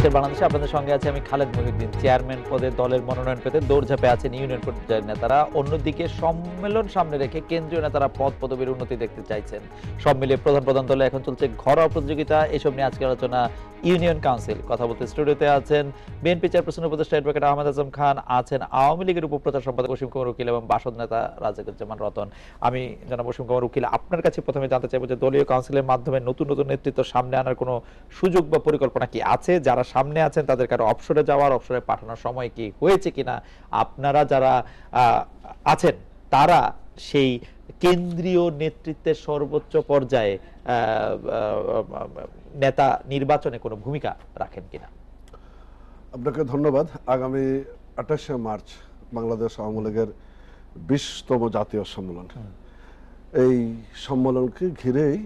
আজকের বাংলাদেশে আপনাদের সঙ্গে আছে আমি খালেদ মহিউদ্দিন। চেয়ারম্যান পদে দলের মনোনয়ন পেতে দৌড়ঝাঁপে আছেন ইউনিয়ন পর্যায়ের নেতারা। অন্যদিকে সম্মেলন সামনে রেখে কেন্দ্রীয় নেতারা পদ পদবীর উন্নতি দেখতে চাইছেন। সব মিলিয়ে প্রধান প্রধান দলে এখন চলছে ঘরোয়া প্রতিযোগিতা। এসব নিয়ে আজকের আলোচনা ইউনিয়ন কাউন্সিল। কথা বলতে স্টুডিওতে আছেন বিএনপি চেয়ারপারসন উপদেষ্টা অ্যাডভোকেট আহমেদ আজম খান, আছেন আওয়ামী লীগের উপপ্রচার সম্পাদক ওসীম কুমার উকিল এবং বাসদ নেতা রাজাকুজ্জামান রতন। আমি জনাব ওসীম কুমার উকিল, আপনার কাছে প্রথমে জানতে চাইবো যে দলীয় কাউন্সিলের মাধ্যমে নতুন নতুন নেতৃত্ব সামনে আনার কোনো সুযোগ বা পরিকল্পনা কি আছে? যারা সামনে আছেন তাদের কারো অবসরে যাওয়ার, অবসরে পাঠানোর সময় কি হয়েছে কিনা? আপনারা যারা আছেন তারা সেই কেন্দ্রীয় নেতৃত্বের সর্বোচ্চ পর্যায়ে নেতা নির্বাচনে কোনো ভূমিকা রাখেন কিনা? আপনাকে ধন্যবাদ। আগামী 28শে মার্চ বাংলাদেশ আওয়ামী লীগের 20তম জাতীয় সম্মেলন। এই সম্মেলনকে ঘিরেই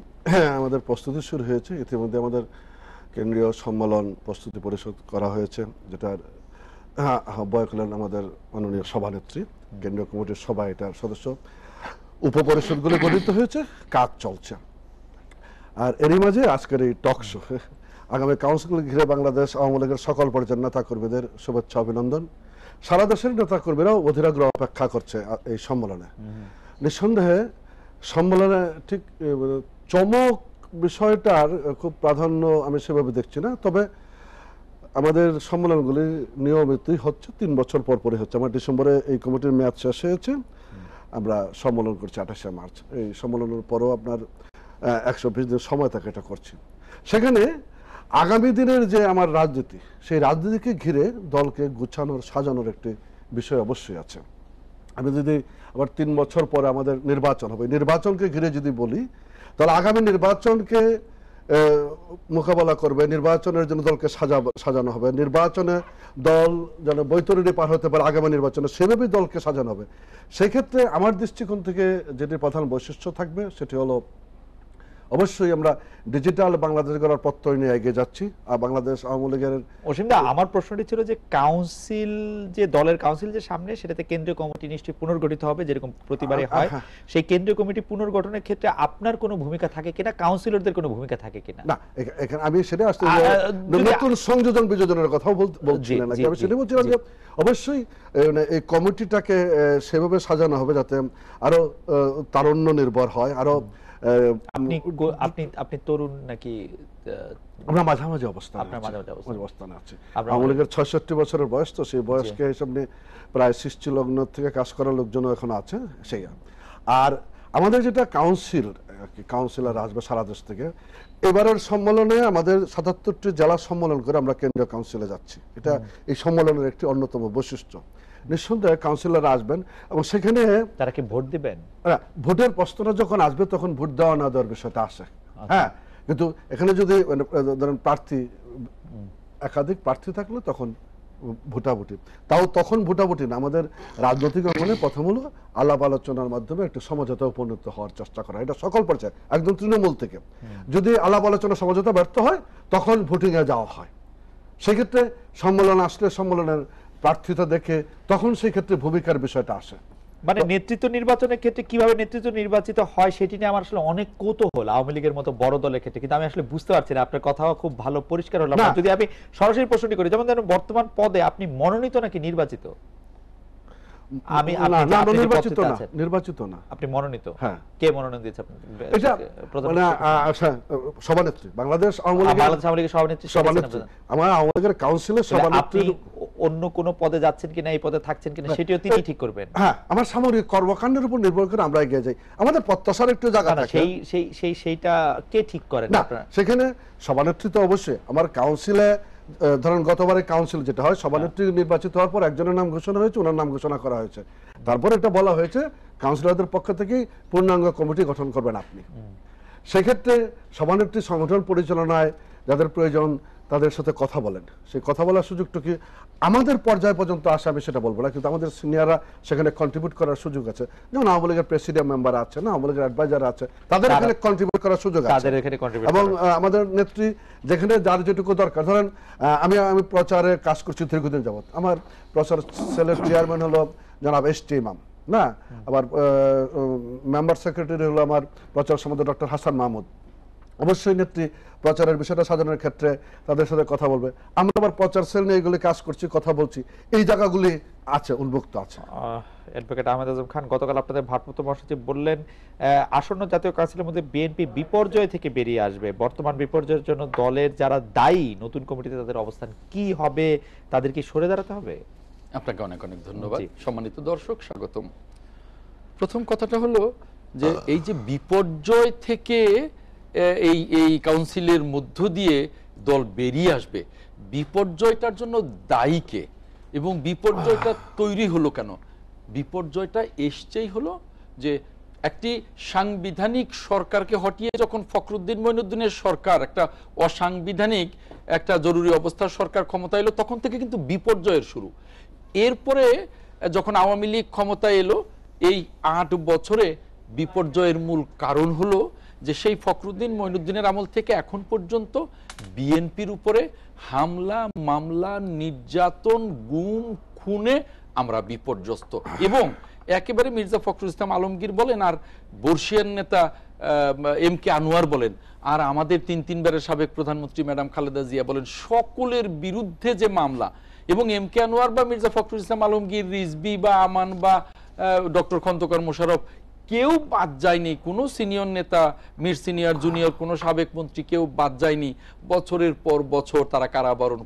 আমাদের প্রস্তুতি শুরু হয়েছে। ইতিমধ্যে আমাদের কেন্দ্রীয় সম্মেলন প্রস্তুতি পরিষদ করা হয়েছে, যেটার আহ্বায়ক হলেন আমাদের মাননীয় সভানেত্রী। কেন্দ্রীয় কমিটির সভায় এটার সদস্য উপপরিষদগুলো গঠিত হয়েছে, কাজ চলছে। আর এরই মাঝে আজকের এই টক শো। আগামী কাউন্সিল ঘিরে বাংলাদেশ আওয়ামী লীগের সকল পর্যায়ের নেতা কর্মীদের শুভেচ্ছা অভিনন্দন। সারা দেশের নেতা কর্মীরাও অধীর আগ্রহে অপেক্ষা করছে এই সম্মেলনে। নিঃসন্দেহে সম্মেলনে ঠিক চমক বিষয়টার খুব প্রাধান্য আমি সেভাবে দেখছি না, তবে আমাদের সম্মেলনগুলি নিয়মিতই হচ্ছে, 3 বছর পর পরই হচ্ছে। আমার ডিসেম্বরে এই কমিটির মেয়াদ শেষ হয়েছে, আমরা সম্মেলন করছি 28শে মার্চ। এই সম্মেলনের পরও আপনার 120 দিন সময় থাকে এটা করছি। সেখানে আগামী দিনের যে আমার রাজনীতি, সেই রাজনীতিকে ঘিরে দলকে গুছানোর সাজানোর একটি বিষয় অবশ্যই আছে। আমি যদি আবার 3 বছর পরে আমাদের নির্বাচন হবে, নির্বাচনকে ঘিরে যদি বলি, তাহলে আগামী নির্বাচনকে মোকাবেলা করবে, নির্বাচনের জন্য দলকে সাজানো হবে, নির্বাচনে দল যেন বৈতরণী পার হতে পারে আগামী নির্বাচনে, সেভাবেই দলকে সাজানো হবে। সেক্ষেত্রে আমার দৃষ্টিকোণ থেকে যেটি প্রধান বৈশিষ্ট্য থাকবে সেটি হলো অবশ্যই আমরা ডিজিটাল বাংলাদেশ গড়ার প্রত্যয় নিয়ে এগিয়ে যাচ্ছি। আর বাংলাদেশ আওয়ামী লীগের অসীমদা, আমার প্রশ্নটি ছিল যে কাউন্সিল, যে দলের কাউন্সিল যে সামনে, সেটাতে কেন্দ্রীয় কমিটি নিশ্চয়ই পুনর্গঠিত হবে যেরকম প্রতিবারে হয়। সেই কেন্দ্রীয় কমিটি পুনর্গঠনের ক্ষেত্রে আপনার কোনো ভূমিকা থাকে কিনা, কাউন্সিলরদের কোনো ভূমিকা থাকে কিনা? না, এখানে আমি সেটা আসলে নতুন সংযোজন বিযোজনের কথাও বলছি না, আমি সেটা বলছিলাম যে অবশ্যই এই কমিটিটাকে সেভাবে সাজানো হবে যাতে আরো তারুণ্য নির্ভর হয়। আরো আপনি তরুণ নাকি? আমরা মাঝামাঝি অবস্থানে আছি। আওয়ামী লীগের 66 বছরের বয়স, তো সেই বয়সকে হিসাব নিয়ে প্রায় 60 লগ্ন থেকে কাজ করার লোকজন এখন আছে সেই। আর আমাদের যেটা কাউন্সিলর আসবে সারা দেশ থেকে, এবারের সম্মেলনে আমাদের 77টি জেলা সম্মেলন করে আমরা কেন্দ্রীয় কাউন্সিলে যাচ্ছি। এটা এই সম্মেলনের একটি অন্যতম বৈশিষ্ট্য। নিঃসন্দেহে কাউন্সিলর আসবেন এবং সেখানে তারা কি ভোট দিবেন? ভোটের প্রশ্নটা যখন আসবে তখন ভোট দেওয়া না দেওয়ার বিষয়টা আসে। হ্যাঁ, কিন্তু এখানে যদি ধরেন একাধিক প্রার্থী থাকলে তখন ভোটাভুটি, তাও তখন ভোটাভুটি না, আমাদের রাজনৈতিক অঙ্গনে প্রথম হলো আলাপ আলোচনার মাধ্যমে একটি সমঝোতা উপনীত হওয়ার চেষ্টা করা। এটা সকল পর্যায়ে, একদম তৃণমূল থেকে। যদি আলাপ আলোচনা সমঝোতা ব্যর্থ হয় তখন ভোটিং এ যাওয়া হয়। সেক্ষেত্রে সম্মেলন আসলে সম্মেলনের প্রার্থিতা দেখে তখন সেই ক্ষেত্রে ভূমিকার বিষয়টা আসে। মানে নেতৃত্ব নির্বাচনের ক্ষেত্রে কিভাবে নেতৃত্ব নির্বাচিত হয় সেটি নিয়ে আমার আসলে অনেক কৌতূহল আওয়ামী লীগের মতো বড় দলের ক্ষেত্রে, কিন্তু আমি আসলে বুঝতে পারছি না। আপনার কথাও খুব ভালো পরিষ্কার হলো। যদি আমি সরাসরি প্রশ্নটি করি, যেমন ধরেন বর্তমান পদে আপনি মনোনীত নাকি নির্বাচিত? আমি নির্বাচিত না, আপনি মনোনীত। হ্যাঁ। কে মনোনয়ন দিয়েছে আপনাকে? সভানেত্রী, বাংলাদেশ আওয়ামী লীগের সভানেত্রী, আমার আওয়ামী লীগের কাউন্সিলের সভানেত্রী। অন্য কোন পদে যাচ্ছেন কিনা, এই পদে থাকছেন কিনা, সেটিও তিনি ঠিক করবেন। হ্যাঁ, আমার সামরিক কর্মকাণ্ডের উপর নির্ভর করে আমরা এগিয়ে যাই। আমাদের প্রত্যাশার একটু জায়গা থাকে, সেইটা কে ঠিক করেন? সেখানে সভানেত্রী তো অবশ্যই আমার কাউন্সিলে, ধরেন গতবারে কাউন্সিল যেটা হয়, সভানেত্রী নির্বাচিত হওয়ার পর একজনের নাম ঘোষণা হয়েছে, ওনার নাম ঘোষণা করা হয়েছে। তারপর এটা বলা হয়েছে কাউন্সিলরদের পক্ষ থেকেই পূর্ণাঙ্গ কমিটি গঠন করবেন আপনি। সেক্ষেত্রে সভানেত্রী সংগঠন পরিচালনায় যাদের প্রয়োজন তাদের সাথে কথা বলেন। সেই কথা বলার সুযোগটা কি আমাদের পর্যায় পর্যন্ত আসে আমি সেটা বলবো না, কিন্তু আমাদের সিনিয়ররা সেখানে কন্ট্রিবিউট করার সুযোগ আছে। যেমন আওয়ামী লীগের প্রেসিডিয়াম মেম্বার আছে না, আওয়ামী লীগের অ্যাডভাইজার আছে, তাদের এখানে কন্ট্রিবিউট করার সুযোগ আছে। এবং আমাদের নেত্রী যেখানে যার যেটুকু দরকার, ধরেন আমি প্রচারে কাজ করছি দীর্ঘদিন যাবৎ, আমার প্রচার সেলের চেয়ারম্যান হলো জনাব এস.টি. ইমাম না, আবার মেম্বার সেক্রেটারি হলো আমার প্রচার সম্পাদক ডক্টর হাসান মাহমুদ। অবশ্যই নেত্রী প্রচারের বিষয়টা সাজানোর ক্ষেত্রে তাদের সাথে কথা বলবে। আমরা আবার প্রচার সেল নিয়ে এগুলি কাজ করছি, কথা বলছি, এই জায়গাগুলি আছে, উন্মুক্ত আছে। অ্যাডভোকেট আহমেদ আজম খান, গতকাল আপনাদের ভারপ্রাপ্ত মহাসচিব বললেন আসন্ন জাতীয় কাউন্সিলের মধ্যে বিএনপি বিপর্যয় থেকে বেরিয়ে আসবে। বর্তমান বিপর্যয়ের জন্য দলের যারা দায়ী, নতুন কমিটিতে তাদের অবস্থান কি হবে, তাদের কি সরে দাঁড়াতে হবে? আপনাকে অনেক অনেক ধন্যবাদ। সম্মানিত দর্শক, স্বাগতম। প্রথম কথাটা হলো যে এই যে বিপর্যয় থেকে এই কাউন্সিলের মধ্য দিয়ে দল বেরিয়ে আসবে, বিপর্যয়টার জন্য দায়ী কে এবং বিপর্যয়টা তৈরি হলো কেন? বিপর্যয়টা এসছেই হলো যে একটি সাংবিধানিক সরকারকে হটিয়ে যখন ফখরুদ্দিন মঈনুদ্দিনের সরকার, একটা অসাংবিধানিক একটা জরুরি অবস্থার সরকার ক্ষমতা এলো, তখন থেকে কিন্তু বিপর্যয়ের শুরু। এরপরে যখন আওয়ামী লীগ ক্ষমতায় এলো, এই ৮ বছরে বিপর্যয়ের মূল কারণ হলো যে সেই ফখরুদ্দিন মঈনুদ্দিনের আমল থেকে এখন পর্যন্ত বিএনপির উপরে হামলা, মামলা, নির্যাতন, গুম, খুনে আমরা বিপর্যস্ত। এবং একেবারে মির্জা ফখরুল ইসলাম আলমগীর বলেন, আর বর্ষিয়ান নেতা এম কে আনোয়ার বলেন, আর আমাদের তিনবারের সাবেক প্রধানমন্ত্রী ম্যাডাম খালেদা জিয়া বলেন, সকলের বিরুদ্ধে যে মামলা, এবং এম কে আনোয়ার বা মির্জা ফখরুল ইসলাম আলমগীর, রিজভী বা আমান বা ডক্টর খন্দকার মোশাররফ, কেউ বাদ যায়নি। কোনো সিনিয়র নেতা, মির সিনিয়র জুনিয়র কোনো সাবেক মন্ত্রী কেউ বাদ যায়নি। বছরের পর বছর তারা কারাবরণ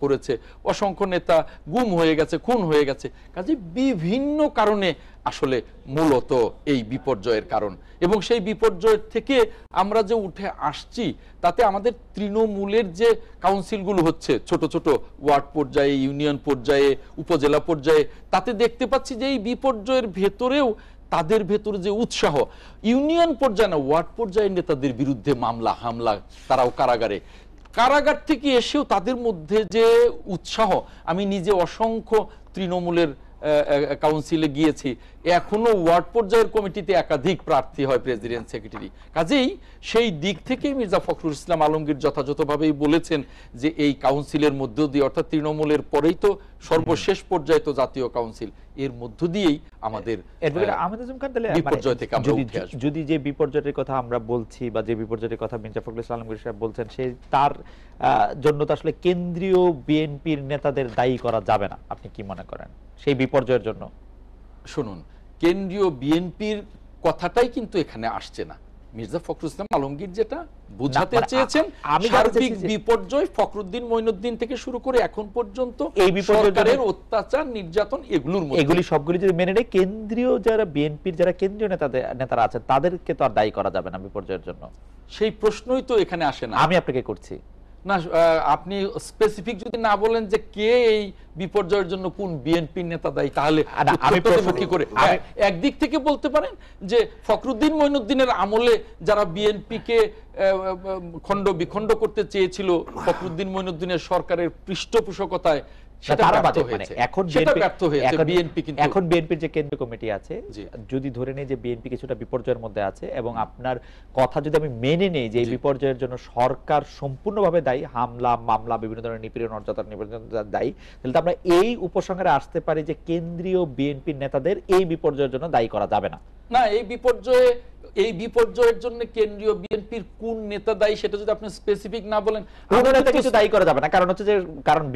করেছে। অসংখ্য নেতা গুম হয়ে গেছে, খুন হয়ে গেছে। কাজে বিভিন্ন কারণে আসলে মূলত এই বিপর্যয়ের কারণ, এবং সেই বিপর্যয়ের থেকে আমরা যে উঠে আসছি তাতে আমাদের তৃণমূলের যে কাউন্সিলগুলো হচ্ছে ছোট ছোট ওয়ার্ড পর্যায়ে, ইউনিয়ন পর্যায়ে, উপজেলা পর্যায়ে, তাতে দেখতে পাচ্ছি যে এই বিপর্যয়ের ভেতরেও তাদের ভেতরে যে উৎসাহ, ইউনিয়ন পর্যায়ে না, ওয়ার্ড পর্যায়ের নেতাদের বিরুদ্ধে মামলা হামলা, তারাও কারাগারে, কারাগার থেকে এসেও তাদের মধ্যে যে উৎসাহ। আমি নিজে অসংখ্য তৃণমূলের কাউন্সিলে গিয়েছি, এখনো ওয়ার্ড পর্যায়ের কমিটিতে একাধিক প্রার্থী হয় প্রেসিডেন্ট, সেক্রেটারি। কাজেই সেই দিক থেকেই মির্জা ফখরুল ইসলাম আলমগীর যথাযথভাবেই বলেছেন যে এই কাউন্সিলের মধ্য দিয়ে, অর্থাৎ তৃণমূলের পরেই তো সর্বশেষ পর্যায়ে তো জাতীয় কাউন্সিল, এর মধ্য দিয়েই আমাদের বিপর্যয় থেকে আমরা উঠে আসব। যদি যে বিপর্যয়ের কথা আমরা বলছি বা যে বিপর্যয়ের কথা মির্জা ফখরুল ইসলাম আলমগীর সাহেব বলছেন, সে তার জন্য তো আসলে কেন্দ্রীয় বিএনপির নেতাদের দায়ী করা যাবে না, আপনি কি মনে করেন সেই বিপর্যয়ের জন্য? শুনুন, কেন্দ্রীয় বিএনপির কথাটাই কিন্তু এখানে আসছে না। মির্জা ফখরুল ইসলাম আলমগীর যেটা বোঝাতে চেয়েছেন, সার্বিক বিপর্যয় ফখরুদ্দিন মঈনুদ্দিন থেকে শুরু করে এখন পর্যন্ত এই সরকারের অত্যাচার, নির্যাতন, এগুলোর মধ্যে এগুলি সবগুলি যদি মেনে নেয়, কেন্দ্রীয় যারা বিএনপির যারা কেন্দ্রীয় নেতারা আছেন তাদেরকে তো আর দায়ী করা যাবে না বিপর্যয়ের জন্য। সেই প্রশ্নই তো এখানে আসে না। আমি আপনাকে করছি না, আপনি স্পেসিফিক যদি না বলেন যে কে এই বিপর্যয়ের জন্য কোন বিএনপি নেতা দায়ী, তাহলে আমি কি করে? একদিক থেকে বলতে পারেন যে ফখরুদ্দিন মঈনুদ্দিনের আমলে যারা বিএনপি কে খণ্ড বিখণ্ড করতে চেয়েছিল ফখরুদ্দিন মঈনুদ্দিনের সরকারের পৃষ্ঠপোষকতায়, এখন বিএনপির যে কেন্দ্রীয় কমিটি আছে, যদি ধরে নেই যে বিএনপি কিছুটা বিপর্যয়ের মধ্যে আছে, এবং আপনার কথা যদি আমি মেনে নেই যে এই বিপর্যয়ের জন্য সরকার সম্পূর্ণভাবে দায়ী, হামলা, মামলা, বিভিন্ন ধরনের নিপীড়ন, নির্যাতন দায়ী, তাহলে আমরা এই উপসংহারে আসতে পারি যে কেন্দ্রীয় বিএনপির নেতাদের এই বিপর্যয়ের জন্য দায়ী করা যাবে না। না, এই বিপর্যয়ের জন্য কেন্দ্রীয় বিএনপির কোন নেতা দায়ী সেটা যদি আপনি স্পেসিফিক না বলেন, কোন নেতা কিছু দায়ী করা যাবে না। কারণ হচ্ছে যে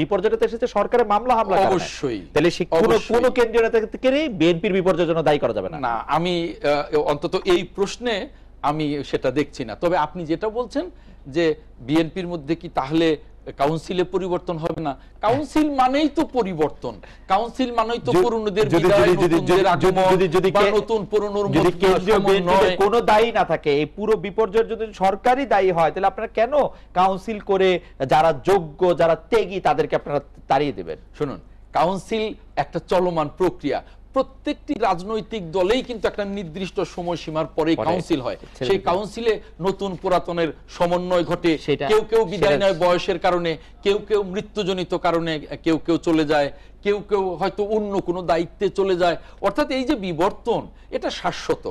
বিপর্যয়টা এসেছে সরকারের মামলা হামলা, অবশ্যই। তাহলে কোন কেন্দ্রীয় নেতাকে বিএনপির বিপর্যয়ের জন্য দায়ী করা যাবে না। না, আমি অন্তত এই প্রশ্নে আমি সেটা দেখছি না। তবে আপনি যেটা বলছেন যে বিএনপির মধ্যে কি তাহলে কাউন্সিলে পরিবর্তন হবে না? কাউন্সিল মানেই তো পরিবর্তন, কাউন্সিল মানেই তো পুরনোদের বিদায়, নতুনদের আগমন বা নতুন পুরনোর মধ্যে কোনো দায়ী না থাকে, এই পুরো বিপর্যয়ের যদি সরকারই দায়ী হয়, তাহলে আপনারা কেন কাউন্সিল করে যারা যোগ্য, যারা ত্যাগী তাদেরকে আপনারা তাড়িয়ে দেবেন? শুনুন, কাউন্সিল একটা চলমান প্রক্রিয়া। প্রত্যেকটি রাজনৈতিক দলেই কিন্তু একটা নির্দিষ্ট সময়সীমার পরে কাউন্সিল হয়। সেই কাউন্সিলে নতুন পুরাতনের সমন্বয় ঘটে। কেউ কেউ বিদায় নেয় বয়সের কারণে, কেউ কেউ মৃত্যুজনিত কারণে কেউ কেউ চলে যায়, কেউ কেউ হয়তো অন্য কোনো দায়িত্বে চলে যায়। অর্থাৎ এই যে বিবর্তন, এটা শাশ্বত।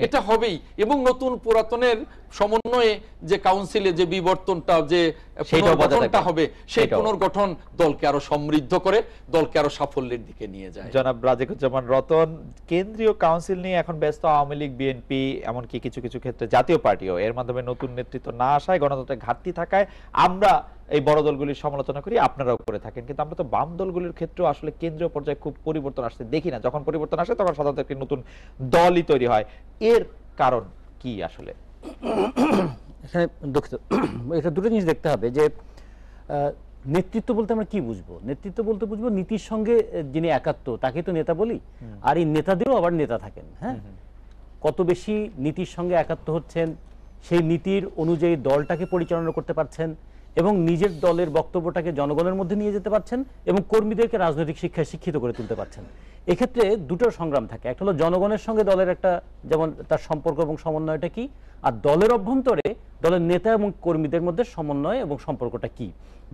এটা হবেই, এবং নতুন পুরাতনের সমন্বয়ে যে কাউন্সিলে যে বিবর্তনটা, যে পুনর্গঠনটা হবে, সেই পুনর্গঠন দলকে আরো সমৃদ্ধ করে, দলকে আরো সাফল্যের দিকে নিয়ে যায়। জনাব রাজিকুজ্জামান রতন, কেন্দ্রীয় কাউন্সিল নিয়ে এখন ব্যস্ত আওয়ামী লীগ, বিএনপি, এমনকি কিছু কিছু ক্ষেত্রে জাতীয় পার্টিও। এর মাধ্যমে নতুন নেতৃত্ব না আসায়, গণতন্ত্রের ঘাটতি থাকায় আমরা এই বড় দলগুলির সমালোচনা করি, আপনারাও করে থাকেন, কিন্তু আমরা তো বাম দলগুলির ক্ষেত্রে আসলে কেন্দ্রীয় পর্যায়ে খুব পরিবর্তন আসতে দেখি না। যখন পরিবর্তন আসে তখন সাধারণত একটি নতুন দলই তৈরি হয়। এর কারণ কি আসলে? এখানে দুঃখিত, এটা দুটো জিনিস দেখতে হবে যে নেতৃত্ব বলতে আমরা কি বুঝবো। নেতৃত্ব বলতে বুঝবো নীতির সঙ্গে যিনি একাত্ম, তাকে তো নেতা বলি। আর এই নেতাদেরও আবার নেতা থাকেন, হ্যাঁ, কত বেশি নীতির সঙ্গে একাত্ম হচ্ছেন, সেই নীতির অনুযায়ী দলটাকে পরিচালনা করতে পারছেন এবং নিজের দলের বক্তব্যটাকে জনগণের মধ্যে নিয়ে যেতে পারছেন এবং কর্মীদেরকে রাজনৈতিক শিক্ষায় শিক্ষিত করে তুলতে পারছেন। এক্ষেত্রে দুটো সংগ্রাম থাকে, একটা হলো জনগণের সঙ্গে দলের একটা যেমন তার সম্পর্ক এবং সমন্বয়টা কি, আর দলের অভ্যন্তরে দলের নেতা এবং কর্মীদের মধ্যে সমন্বয় এবং সম্পর্কটা কি,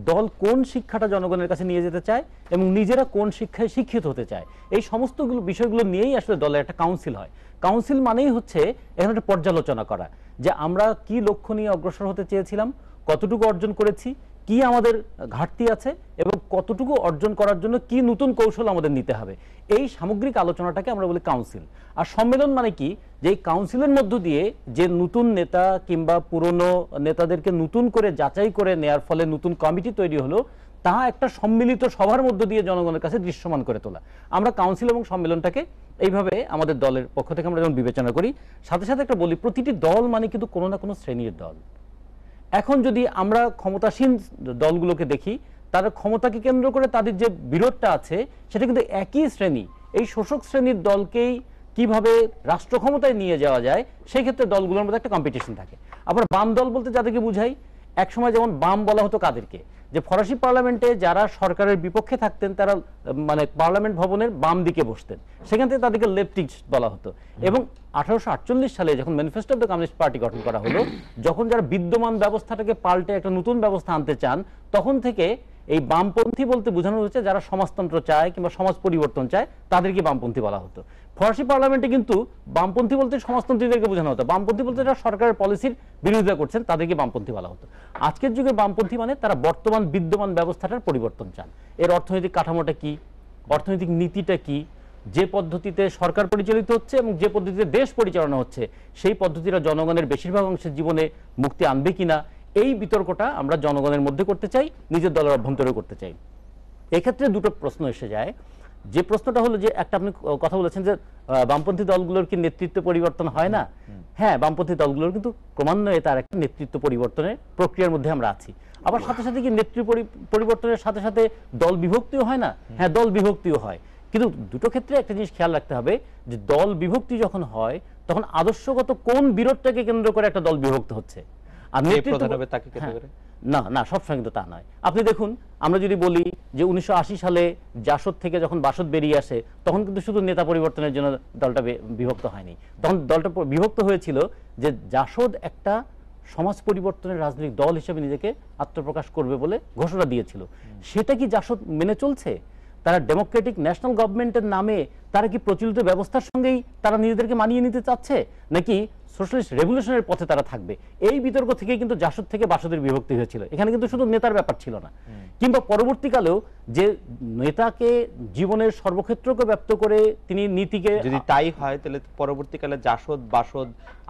দল কোন শিক্ষাটা জনগণের কাছে নিয়ে যেতে চায় এবং নিজেরা কোন শিক্ষায় শিক্ষিত হতে চায়, এই সমস্ত বিষয়গুলো নিয়েই আসলে দলের একটা কাউন্সিল হয়। কাউন্সিল মানেই হচ্ছে এখানে একটা পর্যালোচনা করা যে আমরা কি লক্ষ্য নিয়ে অগ্রসর হতে চেয়েছিলাম, কতটুকু অর্জন করেছি, কি আমাদের ঘাটতি আছে এবং কতটুকু অর্জন করার জন্য কি নতুন কৌশল আমাদের নিতে হবে, এই সামগ্রিক আলোচনাটাকে আমরা বলি কাউন্সিল। আর সম্মেলন মানে কি, যে এই কাউন্সিলের মধ্য দিয়ে যে নতুন নেতা কিংবা পুরনো নেতাদেরকে নতুন করে যাচাই করে নেয়ার ফলে নতুন কমিটি তৈরি হলো, তা একটা সম্মিলিত সভার মধ্য দিয়ে জনগণের কাছে দৃশ্যমান করে তোলা। আমরা কাউন্সিল এবং সম্মেলনটাকে এইভাবে আমাদের দলের পক্ষ থেকে আমরা যেমন বিবেচনা করি। সাথে সাথে একটা বলি, প্রতিটি দল মানে কিন্তু কোনো না কোনো শ্রেণীর দল। এখন যদি আমরা ক্ষমতাসীন দলগুলোকে দেখি, তাদের ক্ষমতাকে কেন্দ্র করে তাদের যে বিরোধটা আছে সেটা কিন্তু একই শ্রেণী। এই শোষক শ্রেণীর দলকেই কিভাবে রাষ্ট্র ক্ষমতায় নিয়ে যাওয়া যায়, সেই ক্ষেত্রে দলগুলোর মধ্যে একটা কম্পিটিশন থাকে। আবার বাম দল বলতে যাদেরকে বুঝাই, একসময় যেমন বাম বলা হতো কাদেরকে, যে ফরাসি পার্লামেন্টে যারা সরকারের বিপক্ষে থাকতেন তারা মানে পার্লামেন্ট ভবনের বাম দিকে বসতেন, সেখান থেকে তাদেরকে লেফটিস্ট বলা হতো। এবং 1848 সালে যখন manifesto of the communist party গঠন করা হলো, যখন যারা বিদ্যমান ব্যবস্থাটাকে পাল্টে একটা নতুন ব্যবস্থা আনতে চান, তখন থেকে এই বামপন্থী বলতে বোঝানো হচ্ছে যারা সমাজতন্ত্র চায় কিংবা সমাজ পরিবর্তন চায়, তাদেরকে বামপন্থী বলা হতো। ফরাসি পার্লামেন্টে কিন্তু বামপন্থী বলতে সমাজতন্ত্রীদেরকে বোঝানো হতো, বামপন্থী বলতে যারা সরকারের পলিসির বিরোধিতা করছেন তাদেরকে বামপন্থী বলা হতো। আজকের যুগে বামপন্থী মানে তারা বর্তমান বিদ্যমান ব্যবস্থাটার পরিবর্তন চান। এর অর্থনৈতিক কাঠামোটা কি, অর্থনৈতিক নীতিটা কি, যে পদ্ধতিতে সরকার পরিচালিত হচ্ছে এবং যে পদ্ধতিতে দেশ পরিচালনা হচ্ছে, সেই পদ্ধতিটা জনগণের বেশিরভাগ অংশের জীবনে মুক্তি আনবে কিনা, এই বিতর্কটা আমরা জনগণের মধ্যে করতে চাই, নিজের দলের অভ্যন্তরে করতে চাই। এক্ষেত্রে দুটো প্রশ্ন এসে যায়। যে প্রশ্নটা হলো যে একটা আপনি কথা বলেছেন যে বামপন্থী দলগুলোর কি নেতৃত্ব পরিবর্তন হয় না? হ্যাঁ, বামপন্থী দলগুলোর কিন্তু ক্রমান্বয়ে তার একটা নেতৃত্ব পরিবর্তনের প্রক্রিয়ার মধ্যে আমরা আছি। আবার সাথে সাথে কি নেতৃত্ব পরিবর্তনের সাথে সাথে দল বিভক্তিও হয় না? হ্যাঁ, দল বিভক্তিও হয়। কিন্তু দুটো ক্ষেত্রে একটা জিনিস খেয়াল রাখতে হবে যে দল বিভক্তি যখন হয় তখন আদর্শগত কোন বিরোধটাকে কেন্দ্র করে একটা দল বিভক্ত হচ্ছে, আর নেতৃত্ব না না সবসময় কিন্তু তা নয়। আপনি দেখুন, আমরা যদি বলি যে 1980 সালে জাসদ থেকে যখন বাসদ বেরিয়ে আসে, তখন কিন্তু শুধু নেতা পরিবর্তনের জন্য দলটা বিভক্ত হয়নি। তখন দলটা বিভক্ত হয়েছিল যে জাসদ একটা সমাজ পরিবর্তনের রাজনৈতিক দল হিসেবে নিজেকে আত্মপ্রকাশ করবে বলে ঘোষণা দিয়েছিল। সেটা কি জাসদ মেনে চলছে? তারা ডেমোক্রেটিক ন্যাশনাল গভর্নমেন্টের নামে তারা কি প্রচলিত ব্যবস্থার সঙ্গেই তারা নিজেদেরকে মানিয়ে নিতে চাচ্ছে, নাকি সোশ্যালিস্ট রেভলিউশনের পথে তারা থাকবে? এই বিতর্ক থেকে কিন্তু জাসদ থেকে বাসদের বিভক্তি হয়েছিল। এখানে কিন্তু শুধু নেতার ব্যাপার ছিল না, কিংবা পরবর্তীকালেও যে নেতাকে জীবনের সর্বক্ষেত্রকে ব্যক্ত করে তিনি নীতিকে, যদি তাই হয় তাহলে পরবর্তীকালে জাসদ বাসদ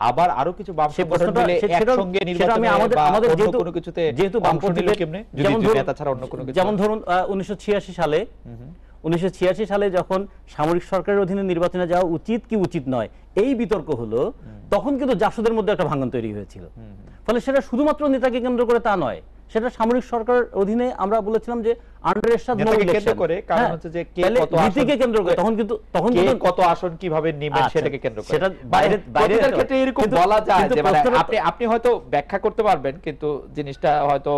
আবার আরো কিছু বাম সংগঠন মিলে একসঙ্গে নির্বাচনে বা অন্য কোনো কিছুতে যেহেতু বামপন্থীদের কেমনে যদি নেতা ছাড়া অন্য কোনো কিছু, যেমন ধরুন 1986 সালে যখন সামরিক সরকারের অধীনে নির্বাচনে যাওয়া উচিত কি উচিত নয় এই বিতর্ক হলো, তখন কিন্তু জাসদের মধ্যে একটা ভাঙন তৈরি হয়েছিল। ফলে সেটা শুধুমাত্র নেতাকে কেন্দ্র করে তা নয়, সেটা সামরিক সরকারের অধীনে আমরা বলেছিলাম যে আন্ডার এরশাদ নো ইলেকশন করে, কারণ হচ্ছে যে কে কত নীতিকে কেন্দ্র করে, তখন কিন্তু কত আসন কিভাবে নেবেন সেটাকে কেন্দ্র করে। সেটা বাইরের ক্ষেত্রে এরকম বলা যায় যে মানে আপনি হয়তো ব্যাখ্যা করতে পারবেন, কিন্তু জিনিসটা হয়তো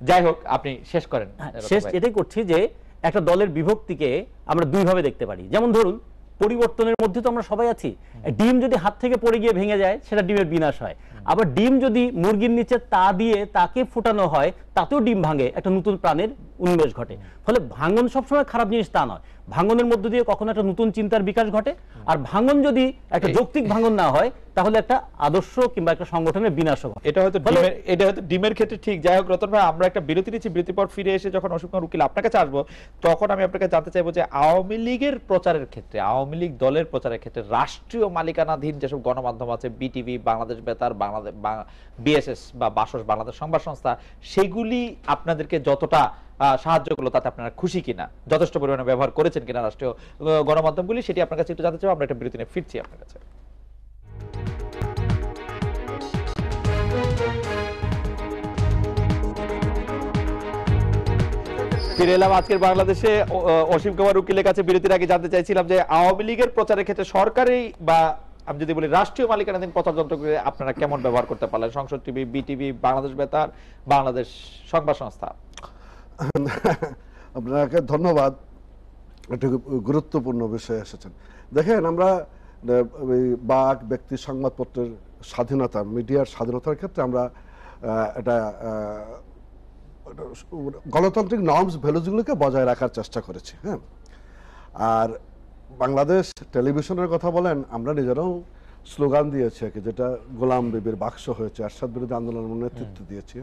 যাই হোক আপনি শেষ করেন। শেষ এটাই করছি যে একটা দলের বিভক্তিকে আমরা দুই ভাবে দেখতে পারি। যেমন ধরুন, পরিবর্তনের মধ্যে তো আমরা সবাই আছি। ডিম যদি হাত থেকে পড়ে গিয়ে ভেঙে যায়, সেটা ডিমের বিনাশ হয়। আবার ডিম যদি মুরগির নিচে তা দিয়ে তাকে ফুটানো হয়, তাতেও ডিম ভাঙে, একটা নতুন প্রাণের উন্মেষ ঘটে। ফলে ভাঙন সবসময় খারাপ জিনিস তা নয়, ভাঙনের মধ্য দিয়ে কখনো একটা নতুন চিন্তার বিকাশ ঘটে, আর ভাঙন যদি একটা যৌক্তিক ভাঙন না হয় তাহলে একটা আদর্শ কিংবা একটা সংগঠনের বিনাশও ঘটে। এটা হয়তো ডিমের ক্ষেত্রে ঠিক। যাই হোক রতন ভাই, আমরা একটা বিরতি নিচ্ছি, বিরতির পর ফিরে এসে যখন অসীম কুমার উকিল আপনার কাছে আসবো, তখন আমি আপনাকে জানতে চাইবো যে আওয়ামী লীগের প্রচারের ক্ষেত্রে, আওয়ামী লীগ দলের প্রচারের ক্ষেত্রে রাষ্ট্রীয় মালিকানাধীন যেসব গণমাধ্যম আছে, বিটিভি, বাংলাদেশ বেতার, বাংলাদেশ বিএসএস বা বাসস বাংলাদেশ সংবাদ সংস্থা, সেগুলি আপনাদেরকে যতটা সাহায্য করলো তাতে আপনারা খুশি কিনা, যথেষ্ট পরিমাণে ব্যবহার করেছেন কিনা রাষ্ট্রীয় গণমাধ্যমগুলি, সেটি আপনার কাছে একটু জানতে চাইবো। আমরা একটা বিরতি নিয়ে ফিরছি আপনার কাছে। ফিরে এলাম আজকের বাংলাদেশে। অসীম কুমার উকিলের কাছে বিরতির আগে জানতে চাইছিলাম যে আওয়ামী লীগের প্রচারের ক্ষেত্রে সরকারি বা আমি যদি বলি রাষ্ট্রীয় মালিকানাধীন প্রচার যন্ত্রগুলি আপনারা কেমন ব্যবহার করতে পারলেন? সংসদ টিভি, বিটিভি, বাংলাদেশ বেতার, বাংলাদেশ সংবাদ সংস্থা। আপনাকে ধন্যবাদ, একটা গুরুত্বপূর্ণ বিষয়ে এসেছেন। দেখেন, আমরা বাক ব্যক্তি সংবাদপত্রের স্বাধীনতা, মিডিয়ার স্বাধীনতার ক্ষেত্রে আমরা এটা গণতান্ত্রিক নর্মস ভ্যালুজগুলোকে বজায় রাখার চেষ্টা করেছি। হ্যাঁ, আর বাংলাদেশ টেলিভিশনের কথা বলেন, আমরা নিজেরাও স্লোগান দিয়েছি, যেটা গোলাম বিবির বাক্স হয়েছে, এরশাদ বিরোধী আন্দোলনের নেতৃত্ব দিয়েছি।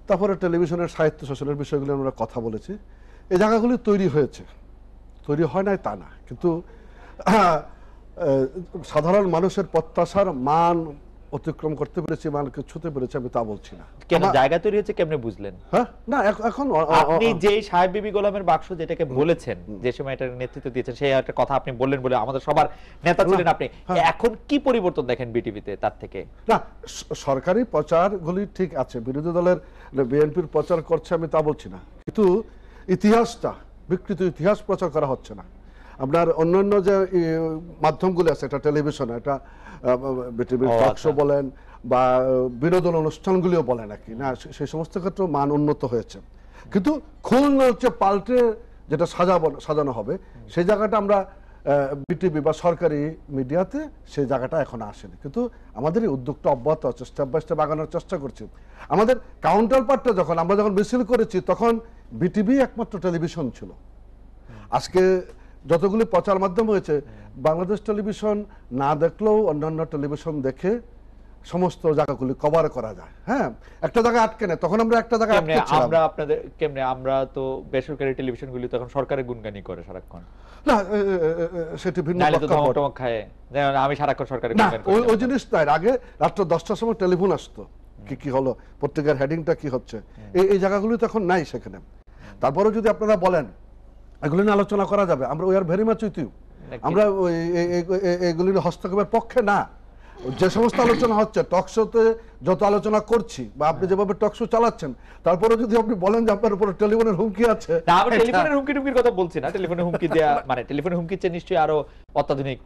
তারপরে টেলিভিশনের সাহিত্য শাসনের বিষয়গুলো আমরা কথা বলেছি। এই জায়গাগুলি তৈরি হয়েছে, তৈরি হয় নাই তা না, কিন্তু সাধারণ মানুষের প্রত্যাশার মান অতিক্রম করতে পেরেছি, মানকে ছুঁতে পেরেছি, আমি তা বলছি না। কেন জায়গা তৈরি হয়েছে, কেমনে বুঝলেন? হ্যাঁ, না এখন আপনি যে সাহেব বিবি গোলামের বাক্স যেটাকে বলেছেন, যে সময় এটার নেতৃত্ব দিয়েছেন, সেই একটা কথা আপনি বললেন বলে আমাদের সবার নেতা ছিলেন আপনি, এখন কি পরিবর্তন দেখেন বিটিভিতে তার থেকে? না, সরকারি প্রচারগুলি ঠিক আছে, বিরোধী দলের বিএনপির প্রচার করছে আমি তা বলছি না, কিন্তু ইতিহাসটা, বিকৃত ইতিহাস প্রচার করা হচ্ছে না। আপনার অন্যান্য যে মাধ্যমগুলি আছে, এটা টেলিভিশন, এটা বিটিভির টক শো বলেন বা বিনোদন অনুষ্ঠানগুলিও বলেন নাকি না, সেই সমস্ত ক্ষেত্রে মান উন্নত হয়েছে, কিন্তু খুন হচ্ছে পাল্টে যেটা সাজানো হবে, সেই জায়গাটা আমরা বিটিভি বা সরকারি মিডিয়াতে সেই জায়গাটা এখন আসেনি। কিন্তু আমাদের এই উদ্যোগটা অব্যাহত আছে, স্টেপ বাই স্টেপ আগানোর চেষ্টা করছি। আমাদের কাউন্টার পার্টটা আমরা যখন মিছিল করেছি, তখন বিটিভি একমাত্র টেলিভিশন ছিল। আজকে যতগুলি প্রচার মাধ্যম হয়েছে, বাংলাদেশ টেলিভিশন না দেখলেও অন্যান্য টেলিভিশন দেখে সমস্ত জায়গাগুলি কভার করা যায়। হ্যাঁ, একটা জায়গায় আটকে নেই, তখন আমরা একটা জায়গায় আটকে ছিলাম। আমরা আপনাদের কেমনে, আমরা তো বেসরকারি টেলিভিশনগুলি তখন সরকারের গুণগানি করে সারাক্ষণ, না সেটি ভিন্ন টমক খায়, আমি সারাক্ষণ সরকারের না, গুণগান করি। ওই জিনিস নাই। আগে রাত্র 10টার সময় টেলিফোন আসতো, কি হলো, পত্রিকার হেডিংটা কি হচ্ছে, এই জায়গাগুলি তখন নাই সেখানে। তারপরে যদি আপনারা বলেন এগুলি নিয়ে আলোচনা করা যাবে, আমরা we are very much with you. আমরা এগুলি হস্তক্ষেপের পক্ষে না। যে সমস্ত আলোচনা হচ্ছে টক শোতে, যত আলোচনা করছি বা আপনি যেভাবে টক শো চালাচ্ছেন, তারপরে যদি আপনি বলেন যে আপনার উপরে টেলিফোনের হুমকি আছে, আমি টেলিফোনের হুমকির কথা বলছি না। টেলিফোনের হুমকি দেয়া মানে টেলিফোনের হুমকির চেয়ে নিশ্চয়ই আরো অত্যাধুনিক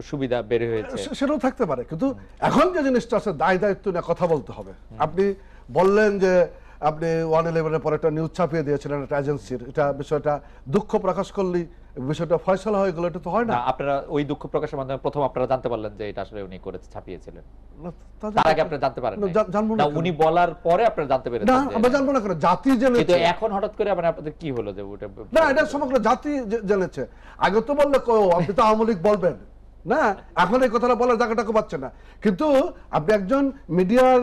সুবিধা বের হয়েছে, সেটাও থাকতে পারে। কিন্তু এখন যে জিনিসটা আছে, দায় দায়িত্ব নিয়ে কথা বলতে হবে। আপনি বললেন যে আপনি 111-এর পরে একটা নিউজ ছাপিয়ে দিয়েছিলেন একটা এজেন্সির, এটা বিষয়টা দুঃখ প্রকাশ করলি বিষয়টা ফয়সালা হয়ে গেল, এটা তো হয় না। আপনারা ওই দুঃখ প্রকাশের মাধ্যমে প্রথম আপনারা জানতে পারলেন যে এটা আসলে উনি করেছে, ছাপিয়েছিলেন, তার আগে আপনারা জানতে পারেন না? উনি বলার পরে আপনারা জানতে পেরেছেন? না, আমরা জানবো না কেন, জাতি জেনেছে। কিন্তু এখন হঠাৎ করে আপনাদের কি হলো যে ওটা? না, এটা সমগ্র জাতি জেনেছে। আগে তো বললে আপনি তো আওয়ামী লীগ বলবেন না, এখন এই কথাটা বলার জায়গাটাকে পাচ্ছে না। কিন্তু আপনি একজন মিডিয়ার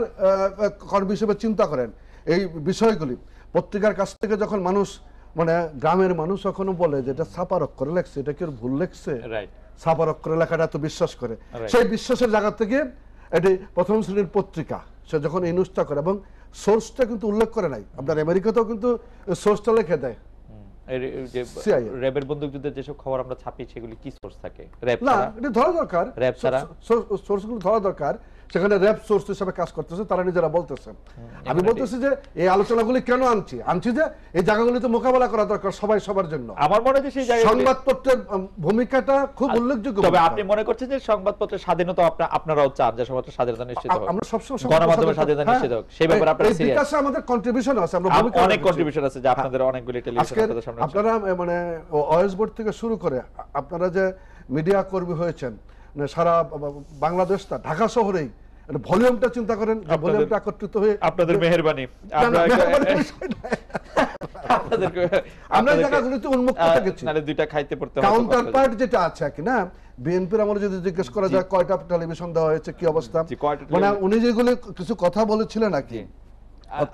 কর্মী হিসেবে চিন্তা করেন এই বিষয়গুলি। পত্রিকার কাছ থেকে যখন মানুষ, মানে গ্রামের মানুষ এখনো বলে যে এটা ছাপার অক্ষরে লেখছে, এটা কি ভুল লেখছে, ছাপার অক্ষরে লেখাটা তো বিশ্বাস করে, সেই বিশ্বাসের জায়গা থেকে এটি প্রথম শ্রেণীর পত্রিকা সে যখন এই নিউজটা করে, এবং সোর্সটা কিন্তু উল্লেখ করে নাই। আপনার আমেরিকাতেও কিন্তু সোর্সটা লিখে দেয়। র্যাবের বন্দুক যুদ্ধের যেসব খবর আমরা ছাপি, সেগুলি কি সোর্স থাকে? না, এটা ধরা দরকার, র্যাব ছাড়া সোর্সগুলো ধরা দরকার। সেখানে র্যাব সোর্স হিসেবে কাজ করতেছে, তারা নিজেরা বলতেছে। আমি বলতেছি যে এই আলোচনাগুলি কেন আনছি যে এই জায়গাগুলিতে মোকাবেলা করা দরকার সবাই সবার জন্য। আমার মনে হয় সেই জায়গায় সংবাদপত্রের ভূমিকাটা খুব উল্লেখযোগ্য। তবে আপনি মনে করছেন যে সংবাদপত্রের স্বাধীনতা আপনারাও চান যে সংবাদপত্রের স্বাধীনতা নিশ্চিত হোক, আমরা সবসময় গণমাধ্যমের স্বাধীনতা নিশ্চিত হোক, সেই ব্যাপারে আপনারা সিরিয়াস? এই বিকাশে আমাদের কন্ট্রিবিউশন আছে, আমরা অনেক কন্ট্রিবিউশন আছে যে আপনাদের অনেকগুলি টেলিভিশন আপনাদের সামনে। আপনারা মানে ওএস বোর্ড থেকে শুরু করে আপনারা যে মিডিয়া কর্মী হয়েছেন সারা বাংলাদেশটা, ঢাকা শহরেই ভলিউমটা চিন্তা করেন, ভলিউমটা একত্রিত হয়ে আপনাদের মেহেরবানি। আমরা এই জায়গাগুলোতে উন্মুক্ত থেকেছি। নালে দুইটা খাইতে পড়তে হয়। কাউন্টার পার্ট যেটা আছে আর কি না, বিএনপির আমলে যদি জিজ্ঞেস করা যায় কয়টা টেলিভিশন দেওয়া হয়েছে, কি অবস্থা, মানে উনি যেগুলো কিছু কথা বলেছিলেন নাকি,